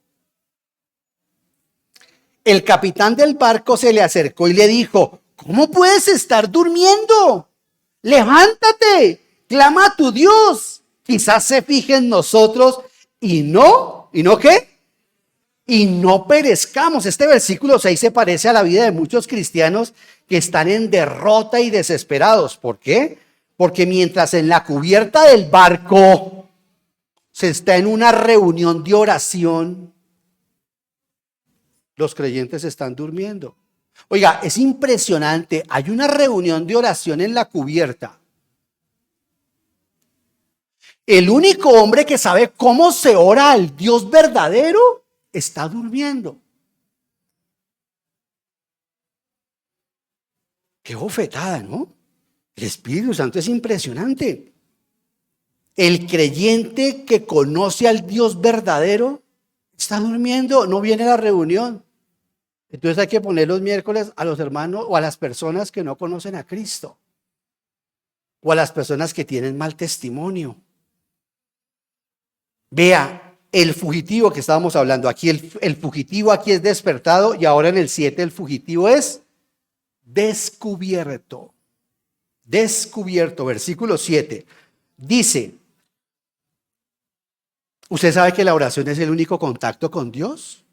S1: el capitán del barco se le acercó y le dijo, ¿Cómo puedes estar durmiendo? Levántate, clama a tu Dios. Quizás se fije en nosotros ¿y no qué? Y no perezcamos. Este versículo 6 se parece a la vida de muchos cristianos que están en derrota y desesperados. ¿Por qué? Porque mientras en la cubierta del barco se está en una reunión de oración, los creyentes están durmiendo. Oiga, es impresionante. Hay una reunión de oración en la cubierta. El único hombre que sabe cómo se ora al Dios verdadero está durmiendo. Qué bofetada, ¿no? El Espíritu Santo es impresionante. El creyente que conoce al Dios verdadero está durmiendo, no viene a la reunión. Entonces hay que poner los miércoles a los hermanos o a las personas que no conocen a Cristo. O a las personas que tienen mal testimonio. Vea, el fugitivo que estábamos hablando aquí, el fugitivo aquí es despertado y ahora en el 7 el fugitivo es descubierto. Descubierto, versículo 7. Dice, ¿usted sabe que la oración es el único contacto con Dios?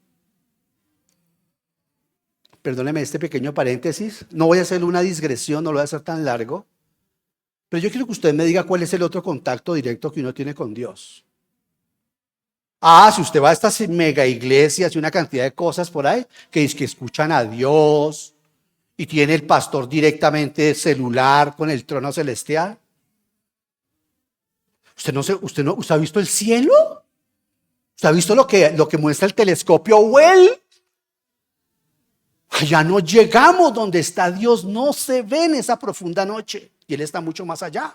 S1: Perdóneme este pequeño paréntesis. No voy a hacer una digresión, no lo voy a hacer tan largo. Pero yo quiero que usted me diga cuál es el otro contacto directo que uno tiene con Dios. Si usted va a estas mega iglesias y una cantidad de cosas por ahí, que es que escuchan a Dios y tiene el pastor directamente celular con el trono celestial. ¿Usted ha visto el cielo? ¿Usted ha visto lo que muestra el telescopio Hubble? Allá no llegamos donde está Dios, no se ve en esa profunda noche y Él está mucho más allá.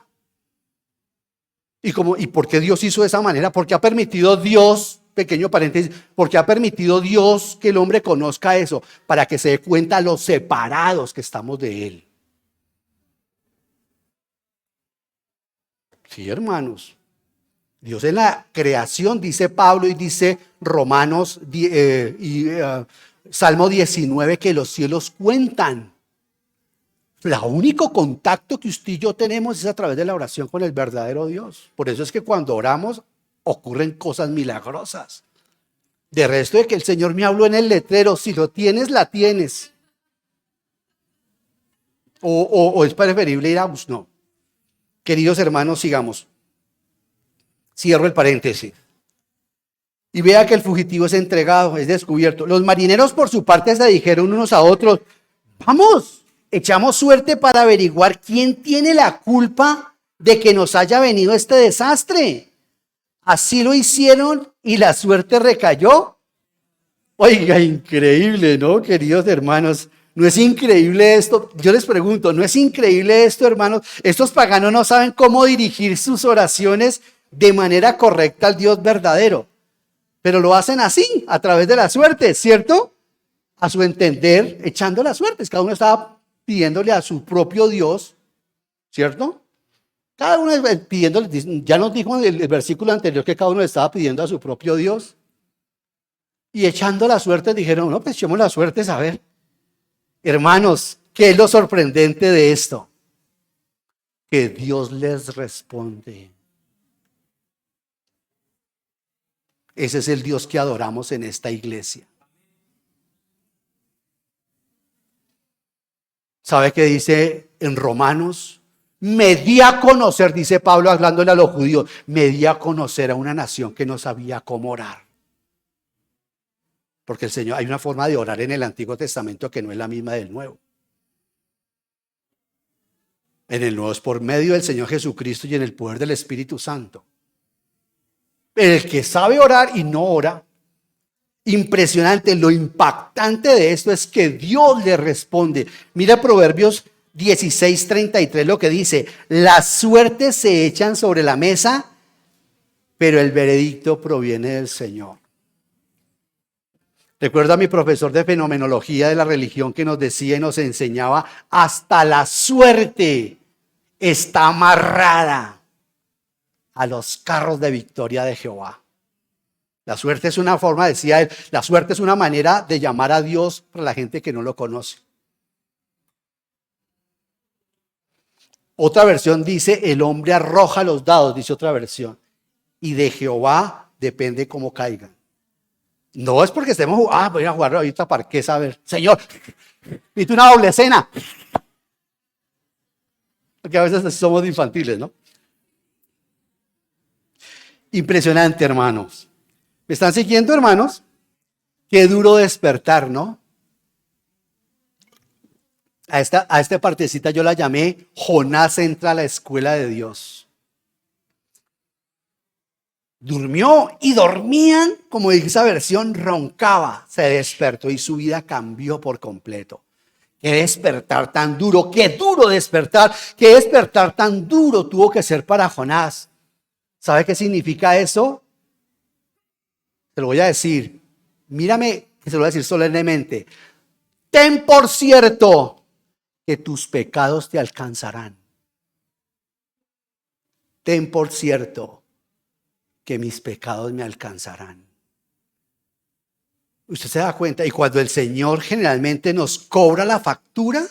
S1: ¿Y por qué Dios hizo de esa manera? Porque ha permitido Dios, pequeño paréntesis, porque ha permitido Dios que el hombre conozca eso, para que se dé cuenta los separados que estamos de Él. Sí, hermanos. Dios en la creación, dice Pablo y dice Romanos Salmo 19, que los cielos cuentan. El único contacto que usted y yo tenemos es a través de la oración con el verdadero Dios. Por eso es que cuando oramos ocurren cosas milagrosas. De resto de que el Señor me habló en el letrero, si lo tienes, la tienes. O es preferible ir a no. Queridos hermanos, sigamos. Cierro el paréntesis. Y vea que el fugitivo es entregado, es descubierto. Los marineros por su parte se dijeron unos a otros, vamos, echamos suerte para averiguar quién tiene la culpa de que nos haya venido este desastre. Así lo hicieron y la suerte recayó. Oiga, increíble, ¿no, queridos hermanos? ¿No es increíble esto? Yo les pregunto, ¿no es increíble esto, hermanos? Estos paganos no saben cómo dirigir sus oraciones de manera correcta al Dios verdadero. Pero lo hacen así, a través de la suerte, ¿cierto? A su entender, echando las suertes. Cada uno estaba pidiéndole a su propio Dios, ¿cierto? Cada uno pidiéndole, ya nos dijo en el versículo anterior que cada uno estaba pidiendo a su propio Dios. Y echando la suerte dijeron, no, pues echemos las suertes a ver. Hermanos, ¿qué es lo sorprendente de esto? Que Dios les responde. Ese es el Dios que adoramos en esta iglesia. ¿Sabe qué dice en Romanos? Me di a conocer, dice Pablo hablándole a los judíos, me di a conocer a una nación que no sabía cómo orar. Porque el Señor, hay una forma de orar en el Antiguo Testamento que no es la misma del Nuevo. En el Nuevo es por medio del Señor Jesucristo y en el poder del Espíritu Santo. El que sabe orar y no ora, impresionante, lo impactante de esto es que Dios le responde. Mira Proverbios 16:33 lo que dice, las suertes se echan sobre la mesa, pero el veredicto proviene del Señor. Recuerdo a mi profesor de fenomenología de la religión que nos decía y nos enseñaba, hasta la suerte está amarrada a los carros de victoria de Jehová. La suerte es una forma, decía él, la suerte es una manera de llamar a Dios para la gente que no lo conoce. Otra versión dice, el hombre arroja los dados, dice otra versión. Y de Jehová depende cómo caigan. No es porque estemos, voy a jugar ahorita parqués a ver. Señor, ¿viste una doble cena? Porque a veces somos infantiles, ¿no? Impresionante, hermanos. ¿Me están siguiendo, hermanos? Qué duro despertar, ¿no? A esta partecita yo la llamé Jonás entra a la escuela de Dios. Durmió y dormían, como dice esa versión, roncaba, se despertó y su vida cambió por completo. Qué despertar tan duro, qué duro despertar, qué despertar tan duro tuvo que ser para Jonás. ¿Sabe qué significa eso? Te lo voy a decir, mírame, que se lo voy a decir solemnemente. Ten por cierto que tus pecados te alcanzarán. Ten por cierto que mis pecados me alcanzarán. Usted se da cuenta, y cuando el Señor generalmente nos cobra la factura,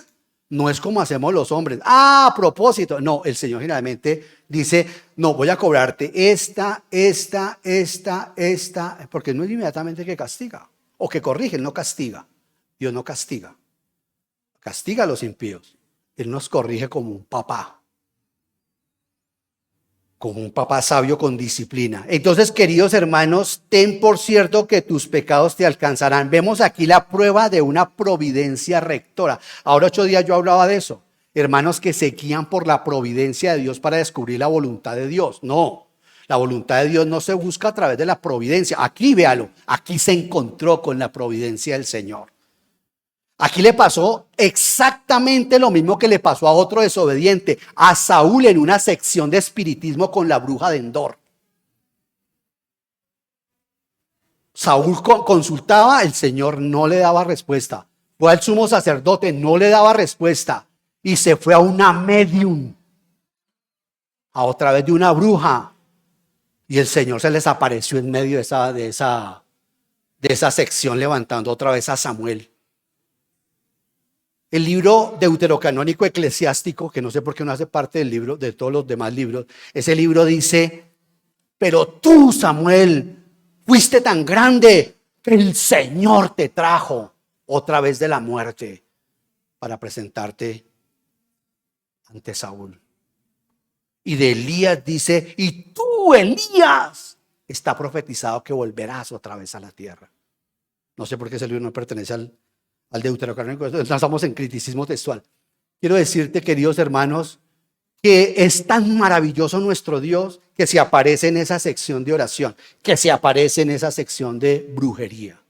S1: no es como hacemos los hombres. A propósito, no, el Señor generalmente dice, no, voy a cobrarte esta, porque no es inmediatamente que castiga, o que corrige, Él no castiga. Dios no castiga. Castiga a los impíos. Él nos corrige como un papá sabio con disciplina. Entonces, queridos hermanos, ten por cierto que tus pecados te alcanzarán. Vemos aquí la prueba de una providencia rectora. Ahora 8 días yo hablaba de eso. Hermanos que se guían por la providencia de Dios para descubrir la voluntad de Dios. No, la voluntad de Dios no se busca a través de la providencia. Aquí véalo, aquí se encontró con la providencia del Señor. Aquí le pasó exactamente lo mismo que le pasó a otro desobediente, a Saúl en una sección de espiritismo con la bruja de Endor. Saúl consultaba, el Señor no le daba respuesta. Fue al sumo sacerdote, no le daba respuesta. Y se fue a una medium, a otra vez de una bruja. Y el Señor se les apareció en medio de esa sección, levantando otra vez a Samuel. El libro deuterocanónico eclesiástico, que no sé por qué no hace parte del libro, de todos los demás libros, ese libro dice, pero tú, Samuel, fuiste tan grande que el Señor te trajo otra vez de la muerte para presentarte ante Saúl. Y de Elías dice, y tú, Elías, está profetizado que volverás otra vez a la tierra. No sé por qué ese libro no pertenece al deuterocanónico, estamos en criticismo textual. Quiero decirte, queridos hermanos, que es tan maravilloso nuestro Dios que se aparece en esa sección de oración, que se aparece en esa sección de brujería.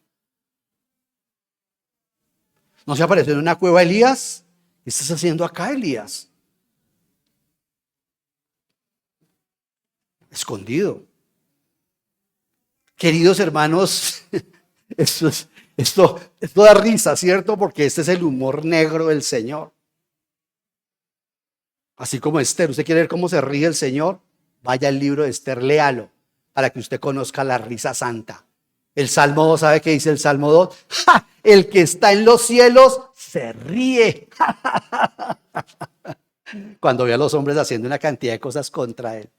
S1: ¿No se apareció en una cueva Elías? ¿Qué estás haciendo acá, Elías? Escondido. Queridos hermanos, Esto da risa, ¿cierto? Porque este es el humor negro del Señor. Así como Esther, ¿usted quiere ver cómo se ríe el Señor? Vaya al libro de Esther, léalo, para que usted conozca la risa santa. El Salmo 2, ¿sabe qué dice el Salmo 2? ¡Ja! El que está en los cielos se ríe. Cuando ve a los hombres haciendo una cantidad de cosas contra él.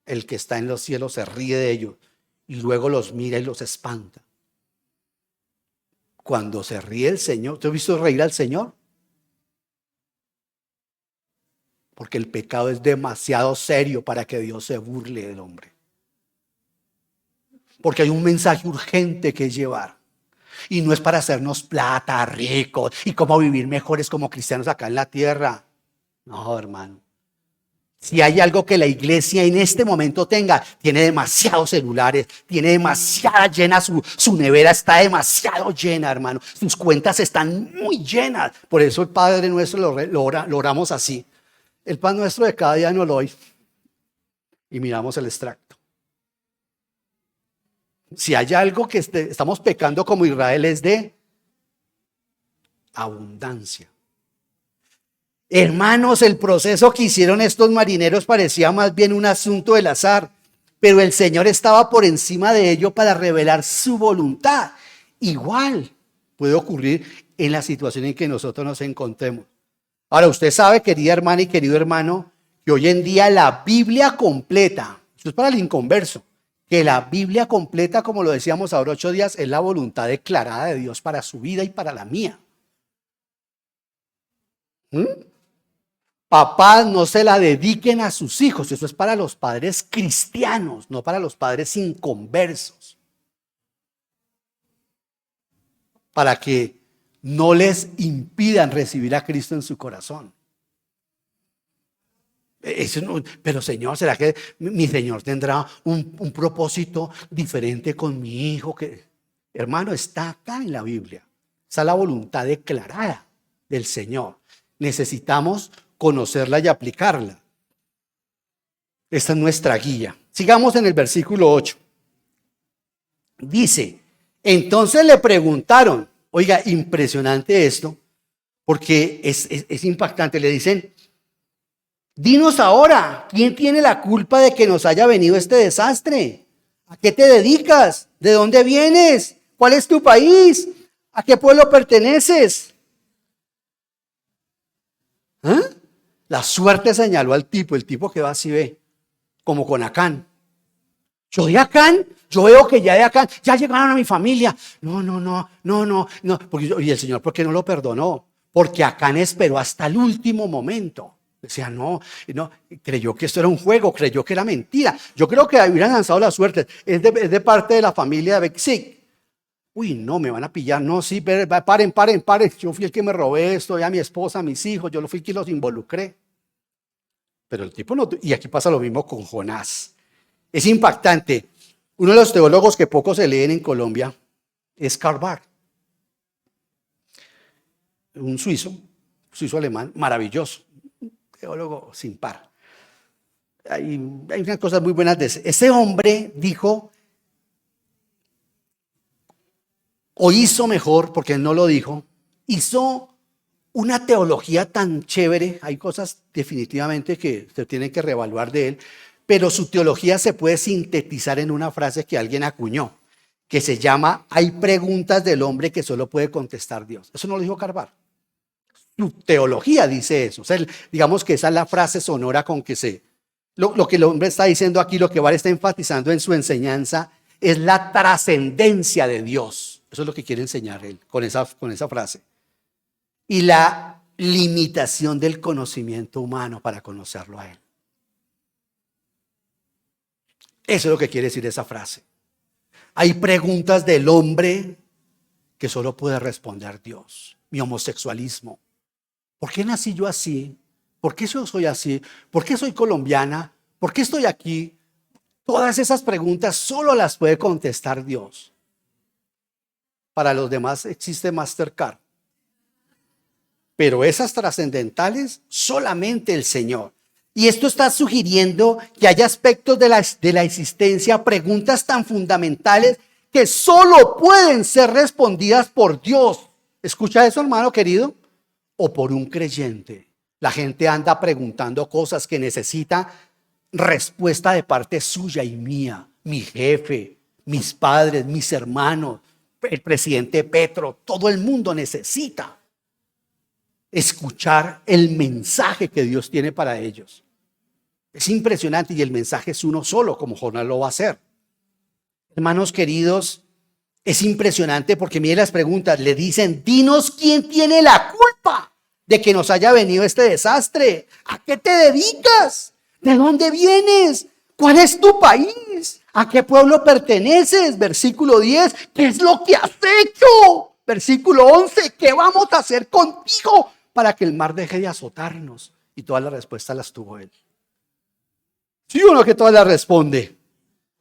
S1: El que está en los cielos se ríe de ellos y luego los mira y los espanta. Cuando se ríe el Señor, ¿te has visto reír al Señor? Porque el pecado es demasiado serio para que Dios se burle del hombre. Porque hay un mensaje urgente que llevar. Y no es para hacernos plata, ricos y cómo vivir mejores como cristianos acá en la tierra. No, hermano. Si hay algo que la iglesia en este momento tenga, tiene demasiados celulares, tiene demasiada llena, su nevera está demasiado llena, hermano. Sus cuentas están muy llenas. Por eso el Padre Nuestro lo oramos así. El pan nuestro de cada día nos lo doy. Y miramos el extracto. Si hay algo que estamos pecando como Israel es de abundancia. Hermanos, el proceso que hicieron estos marineros parecía más bien un asunto del azar, pero el Señor estaba por encima de ello para revelar su voluntad. Igual puede ocurrir en la situación en que nosotros nos encontremos. Ahora, usted sabe, querida hermana y querido hermano, que hoy en día la Biblia completa, esto es para el inconverso, que la Biblia completa, como lo decíamos ahora 8 días, es la voluntad declarada de Dios para su vida y para la mía. Papás, no se la dediquen a sus hijos. Eso es para los padres cristianos, no para los padres inconversos. Para que no les impidan recibir a Cristo en su corazón. Eso no, pero Señor, ¿será que mi Señor tendrá un propósito diferente con mi hijo? Hermano, está acá en la Biblia. Está la voluntad declarada del Señor. Necesitamos conocerla y aplicarla. Esta es nuestra guía. Sigamos en el versículo 8. Dice, entonces le preguntaron, oiga, impresionante esto, porque es impactante. Le dicen, dinos ahora, ¿quién tiene la culpa de que nos haya venido este desastre? ¿A qué te dedicas? ¿De dónde vienes? ¿Cuál es tu país? ¿A qué pueblo perteneces? ¿Ah? La suerte señaló al tipo, el tipo que va así ve, como con Acán. Yo de Acán, yo veo que ya de Acán, ya llegaron a mi familia. No. Y el Señor, ¿por qué no lo perdonó? Porque Acán esperó hasta el último momento. Decía, no, creyó que esto era un juego, creyó que era mentira. Yo creo que hubieran lanzado la suerte. Es de parte de la familia de Bexic. Uy, no, me van a pillar. No, sí, paren. Yo fui el que me robé esto, ya mi esposa, mis hijos, yo fui quien los involucré. Pero el tipo no, y aquí pasa lo mismo con Jonás. Es impactante. Uno de los teólogos que poco se leen en Colombia es Karl Barth. Un suizo alemán, maravilloso. Un teólogo sin par. Hay unas cosas muy buenas de ese hombre dijo, o hizo mejor, porque él no lo dijo, hizo una teología tan chévere. Hay cosas definitivamente que se tienen que reevaluar de él, pero su teología se puede sintetizar en una frase que alguien acuñó, que se llama, hay preguntas del hombre que solo puede contestar Dios. Eso no lo dijo Karl Barth. Su teología dice eso. O sea, digamos que esa es la frase sonora con que lo que el hombre está diciendo aquí, lo que Barth está enfatizando en su enseñanza, es la trascendencia de Dios. Eso es lo que quiere enseñar él con esa frase. Y la limitación del conocimiento humano para conocerlo a él. Eso es lo que quiere decir esa frase. Hay preguntas del hombre que solo puede responder Dios. Mi homosexualismo. ¿Por qué nací yo así? ¿Por qué yo soy así? ¿Por qué soy colombiana? ¿Por qué estoy aquí? Todas esas preguntas solo las puede contestar Dios. Para los demás existe Mastercard. Pero esas trascendentales, solamente el Señor. Y esto está sugiriendo que hay aspectos de la existencia, preguntas tan fundamentales que solo pueden ser respondidas por Dios. ¿Escucha eso, hermano querido? O por un creyente. La gente anda preguntando cosas que necesita respuesta de parte suya y mía. Mi jefe, mis padres, mis hermanos, el presidente Petro, todo el mundo necesita escuchar el mensaje que Dios tiene para ellos. Es impresionante y el mensaje es uno solo, como Jonás lo va a hacer. Hermanos queridos, es impresionante porque miren las preguntas. Le dicen, dinos quién tiene la culpa de que nos haya venido este desastre. ¿A qué te dedicas? ¿De dónde vienes? ¿Cuál es tu país? ¿A qué pueblo perteneces? Versículo 10, ¿qué es lo que has hecho? Versículo 11, ¿qué vamos a hacer contigo para que el mar deje de azotarnos? Y todas las respuestas las tuvo él. ¿Sí o no que todas las responde?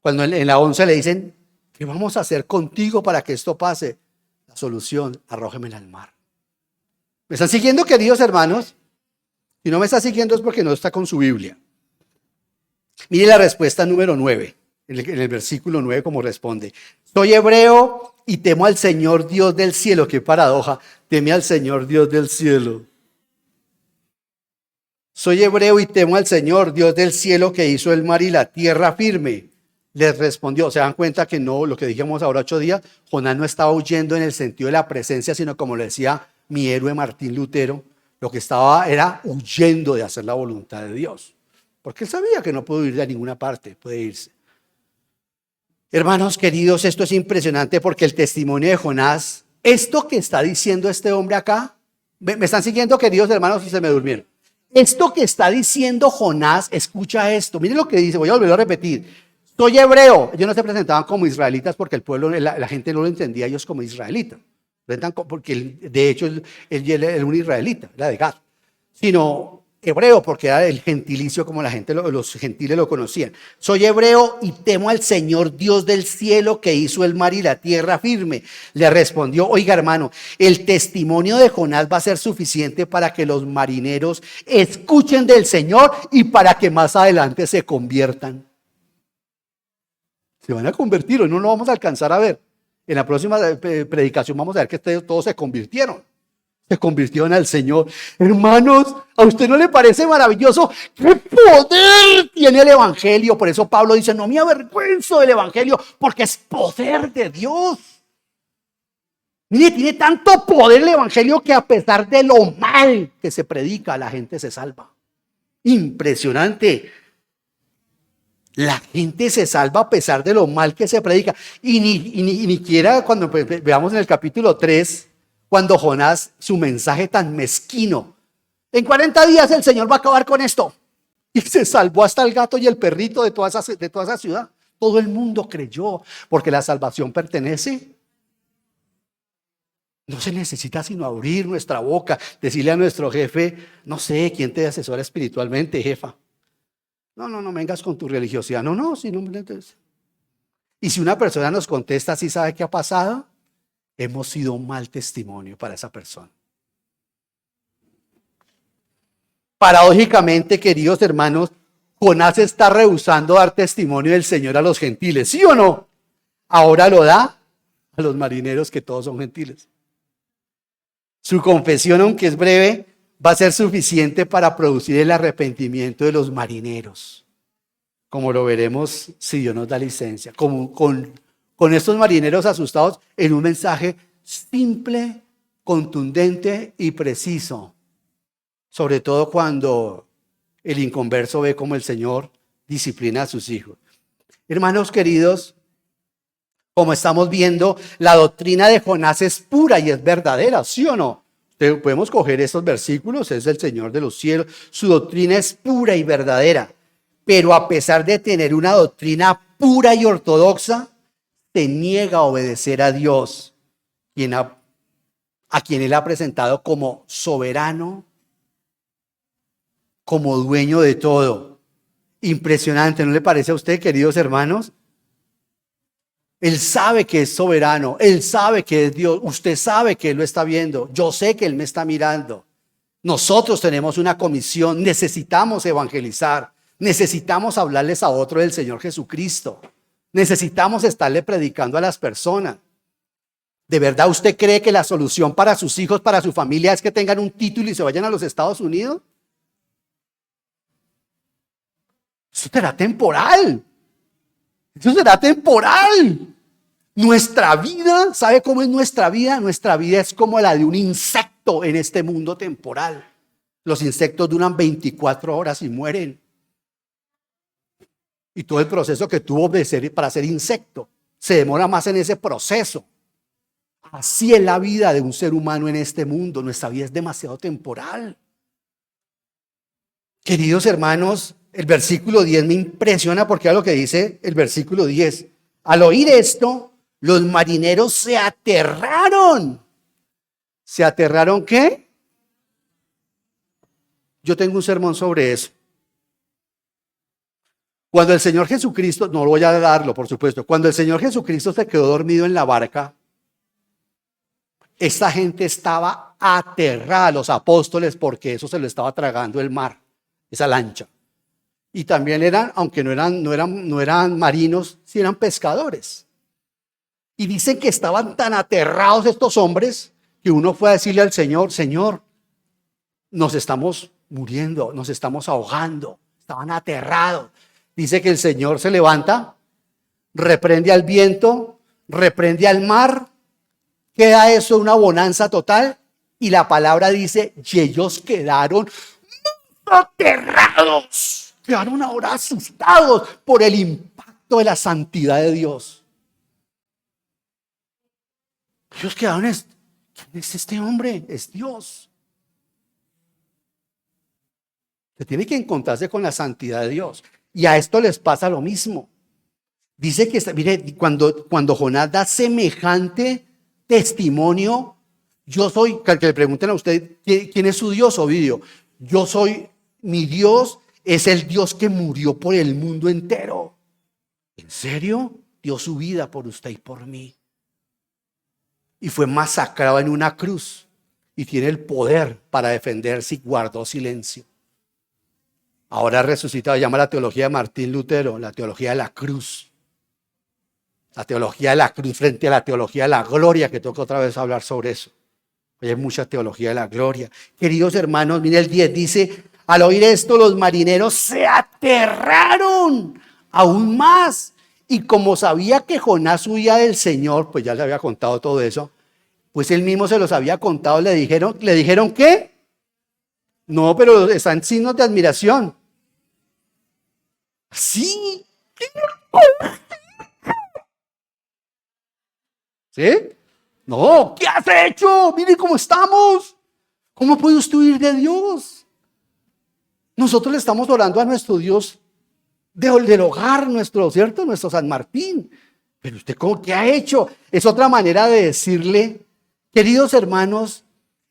S1: Cuando en la 11 le dicen, ¿qué vamos a hacer contigo para que esto pase? La solución, arrójeme al mar. ¿Me están siguiendo, queridos hermanos? Si no me está siguiendo es porque no está con su Biblia. Mire la respuesta número 9, en el versículo 9, como responde. Soy hebreo y temo al Señor Dios del cielo. Qué paradoja, teme al Señor Dios del cielo. Soy hebreo y temo al Señor Dios del cielo que hizo el mar y la tierra firme. Les respondió, se dan cuenta que no, lo que dijimos ahora 8 días, Jonás no estaba huyendo en el sentido de la presencia, sino como le decía mi héroe Martín Lutero, Lo que estaba era huyendo de hacer la voluntad de Dios. Porque él sabía que no puede ir a ninguna parte, puede irse. Hermanos queridos, esto es impresionante porque el testimonio de Jonás, esto que está diciendo este hombre acá, ¿me están siguiendo, queridos hermanos, si se me durmieron? Esto que está diciendo Jonás, escucha esto, miren lo que dice, voy a volverlo a repetir. Soy hebreo. Ellos no se presentaban como israelitas porque el pueblo, la gente no lo entendía a ellos como israelitas. Porque de hecho él era un israelita, era de Gad. Sino hebreo porque era el gentilicio como la gente, los gentiles lo conocían. Soy hebreo y temo al Señor Dios del cielo que hizo el mar y la tierra firme. Le respondió, oiga hermano, el testimonio de Jonás va a ser suficiente para que los marineros escuchen del Señor y para que más adelante se conviertan. Se van a convertir, hoy no lo vamos a alcanzar a ver. En la próxima predicación vamos a ver que todos se convirtieron. Se convirtieron al Señor. Hermanos, ¿a usted no le parece maravilloso? ¡Qué poder tiene el Evangelio! Por eso Pablo dice, no me avergüenzo del Evangelio, porque es poder de Dios. Mire, tiene tanto poder el Evangelio que a pesar de lo mal que se predica, la gente se salva. Impresionante. La gente se salva a pesar de lo mal que se predica. Y ni siquiera cuando veamos en el capítulo 3, cuando Jonás, su mensaje tan mezquino, en 40 días el Señor va a acabar con esto. Y se salvó hasta el gato y el perrito de toda esa ciudad. Todo el mundo creyó, porque la salvación pertenece. No se necesita sino abrir nuestra boca, decirle a nuestro jefe, no sé, ¿quién te asesora espiritualmente, jefa? No vengas con tu religiosidad. No, si no me interesa. Y si una persona nos contesta así, ¿sabe qué ha pasado? Hemos sido un mal testimonio para esa persona. Paradójicamente, queridos hermanos, Jonás está rehusando dar testimonio del Señor a los gentiles, ¿sí o no? Ahora lo da a los marineros, que todos son gentiles. Su confesión, aunque es breve, va a ser suficiente para producir el arrepentimiento de los marineros, como lo veremos si Dios nos da licencia, con estos marineros asustados en un mensaje simple, contundente y preciso, sobre todo cuando el inconverso ve cómo el Señor disciplina a sus hijos. Hermanos queridos, como estamos viendo, la doctrina de Jonás es pura y es verdadera, ¿sí o no? Podemos coger estos versículos, es el Señor de los cielos, su doctrina es pura y verdadera, pero a pesar de tener una doctrina pura y ortodoxa, se niega a obedecer a Dios, a quien Él ha presentado como soberano, como dueño de todo. Impresionante, ¿no le parece a usted, queridos hermanos? Él sabe que es soberano, Él sabe que es Dios, usted sabe que Él lo está viendo, yo sé que Él me está mirando. Nosotros tenemos una comisión, necesitamos evangelizar, necesitamos hablarles a otro del Señor Jesucristo, necesitamos estarle predicando a las personas. ¿De verdad usted cree que la solución para sus hijos, para su familia, es que tengan un título y se vayan a los Estados Unidos? Eso será temporal. Eso será temporal. Nuestra vida, ¿sabe cómo es nuestra vida? Nuestra vida es como la de un insecto en este mundo temporal. Los insectos duran 24 horas y mueren. Y todo el proceso que tuvo para ser insecto se demora más en ese proceso. Así es la vida de un ser humano en este mundo. Nuestra vida es demasiado temporal. Queridos hermanos, el versículo 10 me impresiona porque es lo que dice el versículo 10. Al oír esto, los marineros se aterraron. ¿Se aterraron qué? Yo tengo un sermón sobre eso. Cuando el Señor Jesucristo, no voy a darlo por supuesto, cuando el Señor Jesucristo se quedó dormido en la barca, esta gente estaba aterrada, los apóstoles, porque eso se lo estaba tragando el mar, esa lancha. Y también eran, aunque no eran marinos, sí eran pescadores. Y dicen que estaban tan aterrados estos hombres que uno fue a decirle al Señor, Señor, nos estamos muriendo, nos estamos ahogando. Estaban aterrados. Dice que el Señor se levanta, reprende al viento, reprende al mar. Queda eso una bonanza total Y la palabra dice, y ellos quedaron aterrados. Quedaron ahora asustados por el impacto de la santidad de Dios. Ellos quedaron, ¿quién es este hombre? Es Dios. Se tiene que encontrarse con la santidad de Dios. Y a esto les pasa lo mismo. Dice que, mire, cuando Jonás da semejante testimonio, yo soy, que le pregunten a usted, ¿quién es su Dios, Ovidio? Yo soy, mi Dios es el Dios que murió por el mundo entero. ¿En serio? Dio su vida por usted y por mí. Y fue masacrado en una cruz. Y tiene el poder para defenderse y guardó silencio. Ahora resucitado, llama la teología de Martín Lutero, la teología de la cruz. La teología de la cruz frente a la teología de la gloria, que toca otra vez hablar sobre eso. Hay mucha teología de la gloria. Queridos hermanos, mire el 10, dice, al oír esto los marineros se aterraron aún más. Y como sabía que Jonás huía del Señor, pues ya le había contado todo eso, pues él mismo se los había contado, le dijeron ¿qué? No, pero están signos de admiración. Sí. ¿Sí? No, ¿qué has hecho? Mire cómo estamos. ¿Cómo puede usted huir de Dios? Nosotros le estamos orando a nuestro Dios del hogar, ¿cierto? Nuestro San Martín. Pero usted, ¿qué ha hecho? Es otra manera de decirle, queridos hermanos,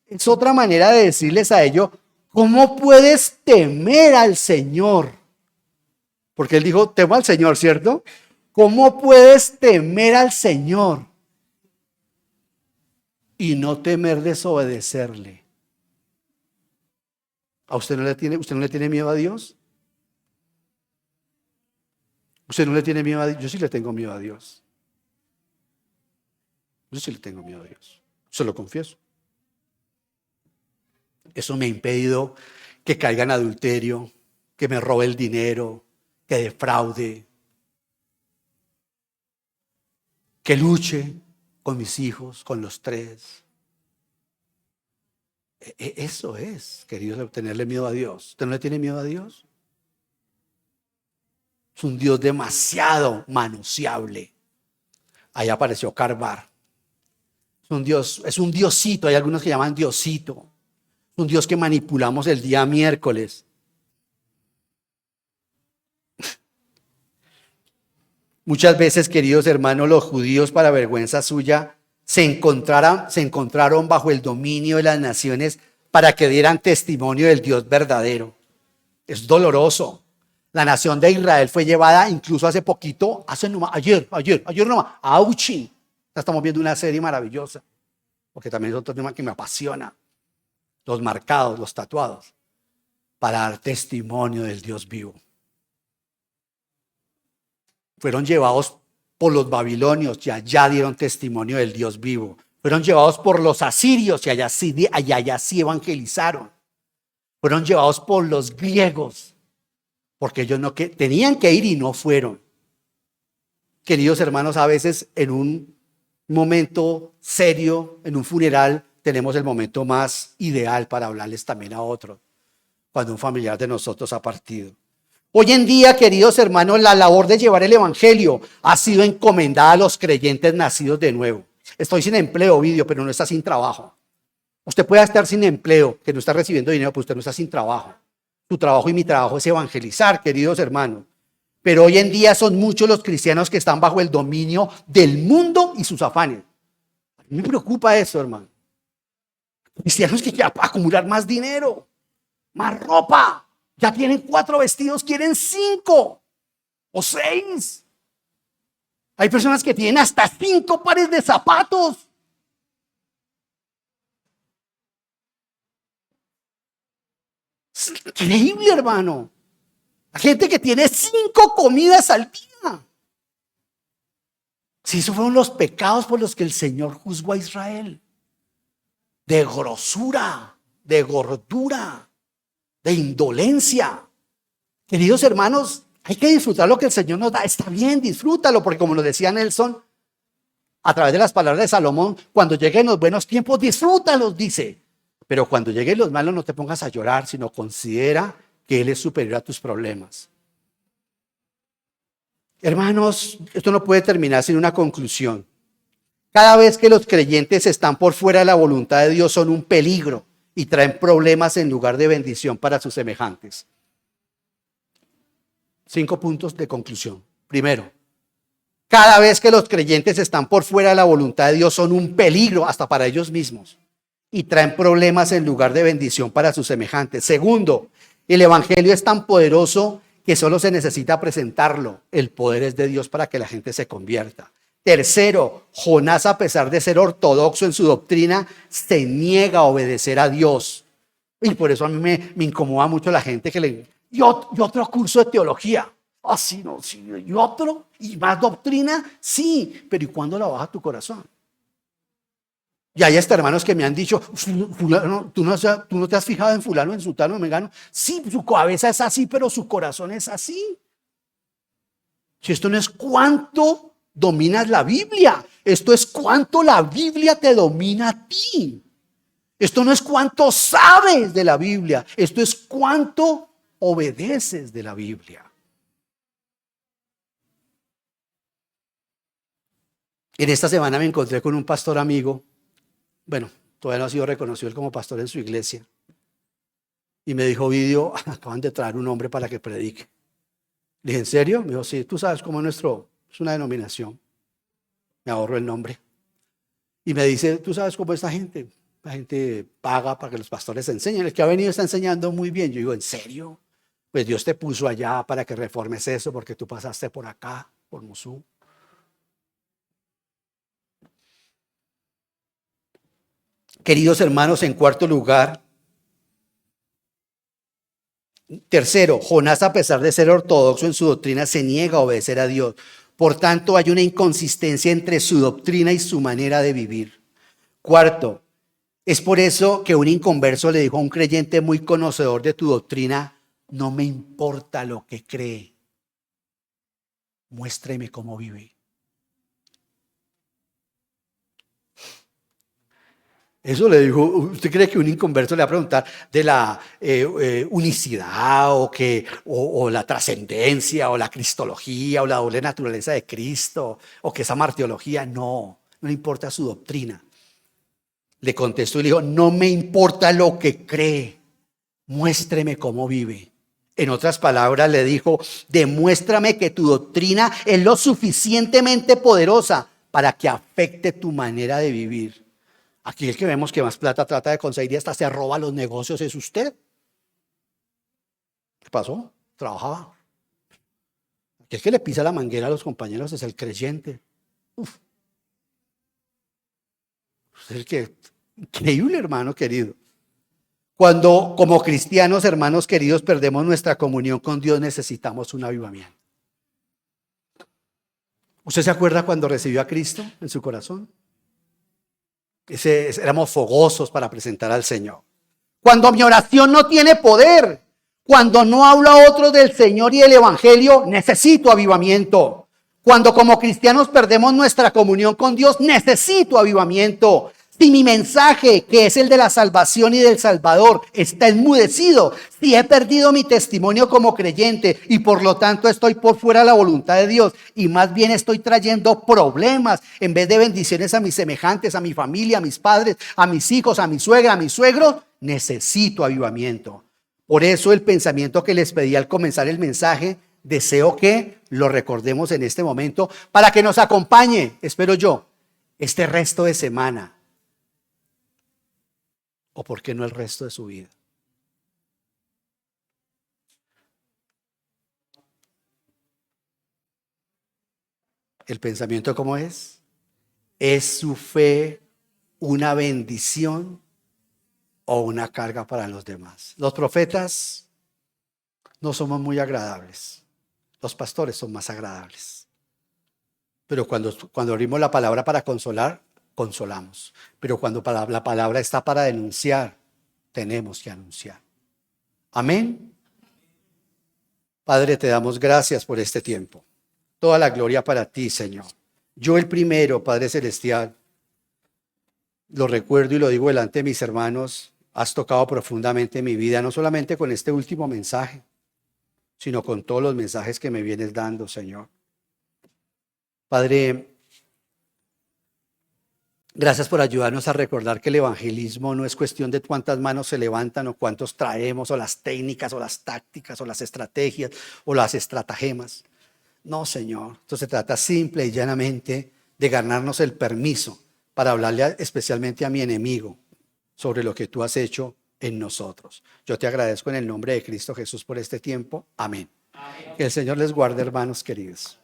S1: es otra manera de decirles a ellos, ¿cómo puedes temer al Señor? Porque él dijo, temo al Señor, ¿cierto? ¿Cómo puedes temer al Señor y no temer desobedecerle? ¿A usted no le tiene miedo a Dios? ¿Usted no le tiene miedo a Dios? Yo sí le tengo miedo a Dios. Yo sí le tengo miedo a Dios. Se lo confieso. Eso me ha impedido que caiga en adulterio, que me robe el dinero, que defraude, que luche con mis hijos, con los tres. Eso es, queridos, tenerle miedo a Dios. ¿Usted no le tiene miedo a Dios? Es un Dios demasiado manoseable. Ahí apareció Carvar. Es un diosito, hay algunos que llaman diosito. Es un Dios que manipulamos el día miércoles. Muchas veces, queridos hermanos, los judíos, para vergüenza suya, se encontraron bajo el dominio de las naciones para que dieran testimonio del Dios verdadero. Es doloroso. La nación de Israel fue llevada incluso hace poquito, ayer nomás, a Auschwitz. Ya estamos viendo una serie maravillosa, porque también es otro tema que me apasiona. Los marcados, los tatuados, para dar testimonio del Dios vivo. Fueron llevados por los babilonios y allá dieron testimonio del Dios vivo. Fueron llevados por los asirios y allá sí evangelizaron. Fueron llevados por los griegos, porque ellos tenían que ir y no fueron. Queridos hermanos, a veces en un momento serio, en un funeral, tenemos el momento más ideal para hablarles también a otros, cuando un familiar de nosotros ha partido. Hoy en día, queridos hermanos, la labor de llevar el evangelio ha sido encomendada a los creyentes nacidos de nuevo. Estoy sin empleo, Ovidio, pero no está sin trabajo. Usted puede estar sin empleo, que no está recibiendo dinero, pero usted no está sin trabajo. Tu trabajo y mi trabajo es evangelizar, queridos hermanos. Pero hoy en día son muchos los cristianos que están bajo el dominio del mundo y sus afanes. A mí me preocupa eso, hermano. Cristianos que quieren acumular más dinero, más ropa. Ya tienen 4 vestidos, quieren 5 o 6. Hay personas que tienen hasta 5 pares de zapatos. Es increíble, hermano. Hay gente que tiene 5 comidas al día. Si esos fueron los pecados por los que el Señor juzgó a Israel. De grosura, de gordura, de indolencia. Queridos hermanos, hay que disfrutar lo que el Señor nos da. Está bien, disfrútalo, porque como nos decía Nelson, a través de las palabras de Salomón, cuando lleguen los buenos tiempos, disfrútalos, dice. Pero cuando lleguen los malos no te pongas a llorar, sino considera que Él es superior a tus problemas. Hermanos, esto no puede terminar sin una conclusión. Cada vez que los creyentes están por fuera de la voluntad de Dios son un peligro y traen problemas en lugar de bendición para sus semejantes. 5 puntos de conclusión. Primero, cada vez que los creyentes están por fuera de la voluntad de Dios son un peligro hasta para ellos mismos y traen problemas en lugar de bendición para sus semejantes. Segundo, el evangelio es tan poderoso que solo se necesita presentarlo. El poder es de Dios para que la gente se convierta. Tercero, Jonás, a pesar de ser ortodoxo en su doctrina, se niega a obedecer a Dios. Y por eso a mí me incomoda mucho la gente que le... Y otro curso de teología. Ah, sí, no, sí. Y otro, y más doctrina, sí. Pero ¿y cuándo la baja tu corazón? Y hay hasta hermanos que me han dicho, fulano, ¿tú no te has fijado en fulano, en sutano, en mengano? Sí, su cabeza es así, pero su corazón es así. Si esto no es cuánto dominas la Biblia, esto es cuánto la Biblia te domina a ti. Esto no es cuánto sabes de la Biblia, esto es cuánto obedeces de la Biblia. En esta semana me encontré con un pastor amigo. Bueno, todavía no ha sido reconocido él como pastor en su iglesia. Y me dijo, Vidio, acaban de traer un hombre para que predique. Le dije, ¿en serio? Me dijo, sí, tú sabes cómo es una denominación. Me ahorro el nombre. Y me dice, tú sabes cómo es esta gente. La gente paga para que los pastores enseñen. El que ha venido está enseñando muy bien. Yo digo, ¿en serio? Pues Dios te puso allá para que reformes eso porque tú pasaste por acá, por Mosú. Queridos hermanos, en cuarto lugar, tercero, Jonás, a pesar de ser ortodoxo en su doctrina, se niega a obedecer a Dios. Por tanto, hay una inconsistencia entre su doctrina y su manera de vivir. Cuarto, es por eso que un inconverso le dijo a un creyente muy conocedor de tu doctrina, no me importa lo que cree, muéstreme cómo vive. Eso le dijo, ¿usted cree que un inconverso le va a preguntar de la unicidad o la trascendencia o la cristología o la doble naturaleza de Cristo o que esa martiología? No le importa su doctrina. Le contestó y le dijo, no me importa lo que cree, muéstreme cómo vive. En otras palabras le dijo, demuéstrame que tu doctrina es lo suficientemente poderosa para que afecte tu manera de vivir. Aquí el que vemos que más plata trata de conseguir y hasta se roba los negocios es usted. ¿Qué pasó? Trabajaba. Aquí el que le pisa la manguera a los compañeros es el creyente. Uf. Es el que, increíble, hermano querido. Cuando como cristianos, hermanos queridos, perdemos nuestra comunión con Dios, necesitamos un avivamiento. ¿Usted se acuerda cuando recibió a Cristo en su corazón? Éramos fogosos para presentar al Señor. Cuando mi oración no tiene poder, cuando no hablo a otros del Señor y del Evangelio, necesito avivamiento. Cuando como cristianos perdemos nuestra comunión con Dios, necesito avivamiento. Si mi mensaje, que es el de la salvación y del Salvador, está enmudecido, si he perdido mi testimonio como creyente y por lo tanto estoy por fuera de la voluntad de Dios y más bien estoy trayendo problemas en vez de bendiciones a mis semejantes, a mi familia, a mis padres, a mis hijos, a mi suegra, a mis suegros, necesito avivamiento. Por eso el pensamiento que les pedí al comenzar el mensaje, deseo que lo recordemos en este momento para que nos acompañe, espero yo, este resto de semana. ¿O por qué no el resto de su vida? ¿El pensamiento cómo es? ¿Es su fe una bendición o una carga para los demás? Los profetas no somos muy agradables. Los pastores son más agradables. Pero cuando abrimos la palabra para consolar, consolamos. Pero cuando la palabra está para denunciar, tenemos que anunciar. Amén. Padre, te damos gracias por este tiempo. Toda la gloria para ti, Señor. Yo el primero, Padre Celestial, lo recuerdo y lo digo delante de mis hermanos, has tocado profundamente mi vida, no solamente con este último mensaje, sino con todos los mensajes que me vienes dando, Señor. Padre, gracias por ayudarnos a recordar que el evangelismo no es cuestión de cuántas manos se levantan o cuántos traemos o las técnicas o las tácticas o las estrategias o las estratagemas. No, Señor, esto se trata simple y llanamente de ganarnos el permiso para hablarle especialmente a mi enemigo sobre lo que tú has hecho en nosotros. Yo te agradezco en el nombre de Cristo Jesús por este tiempo. Amén. Que el Señor les guarde, hermanos queridos.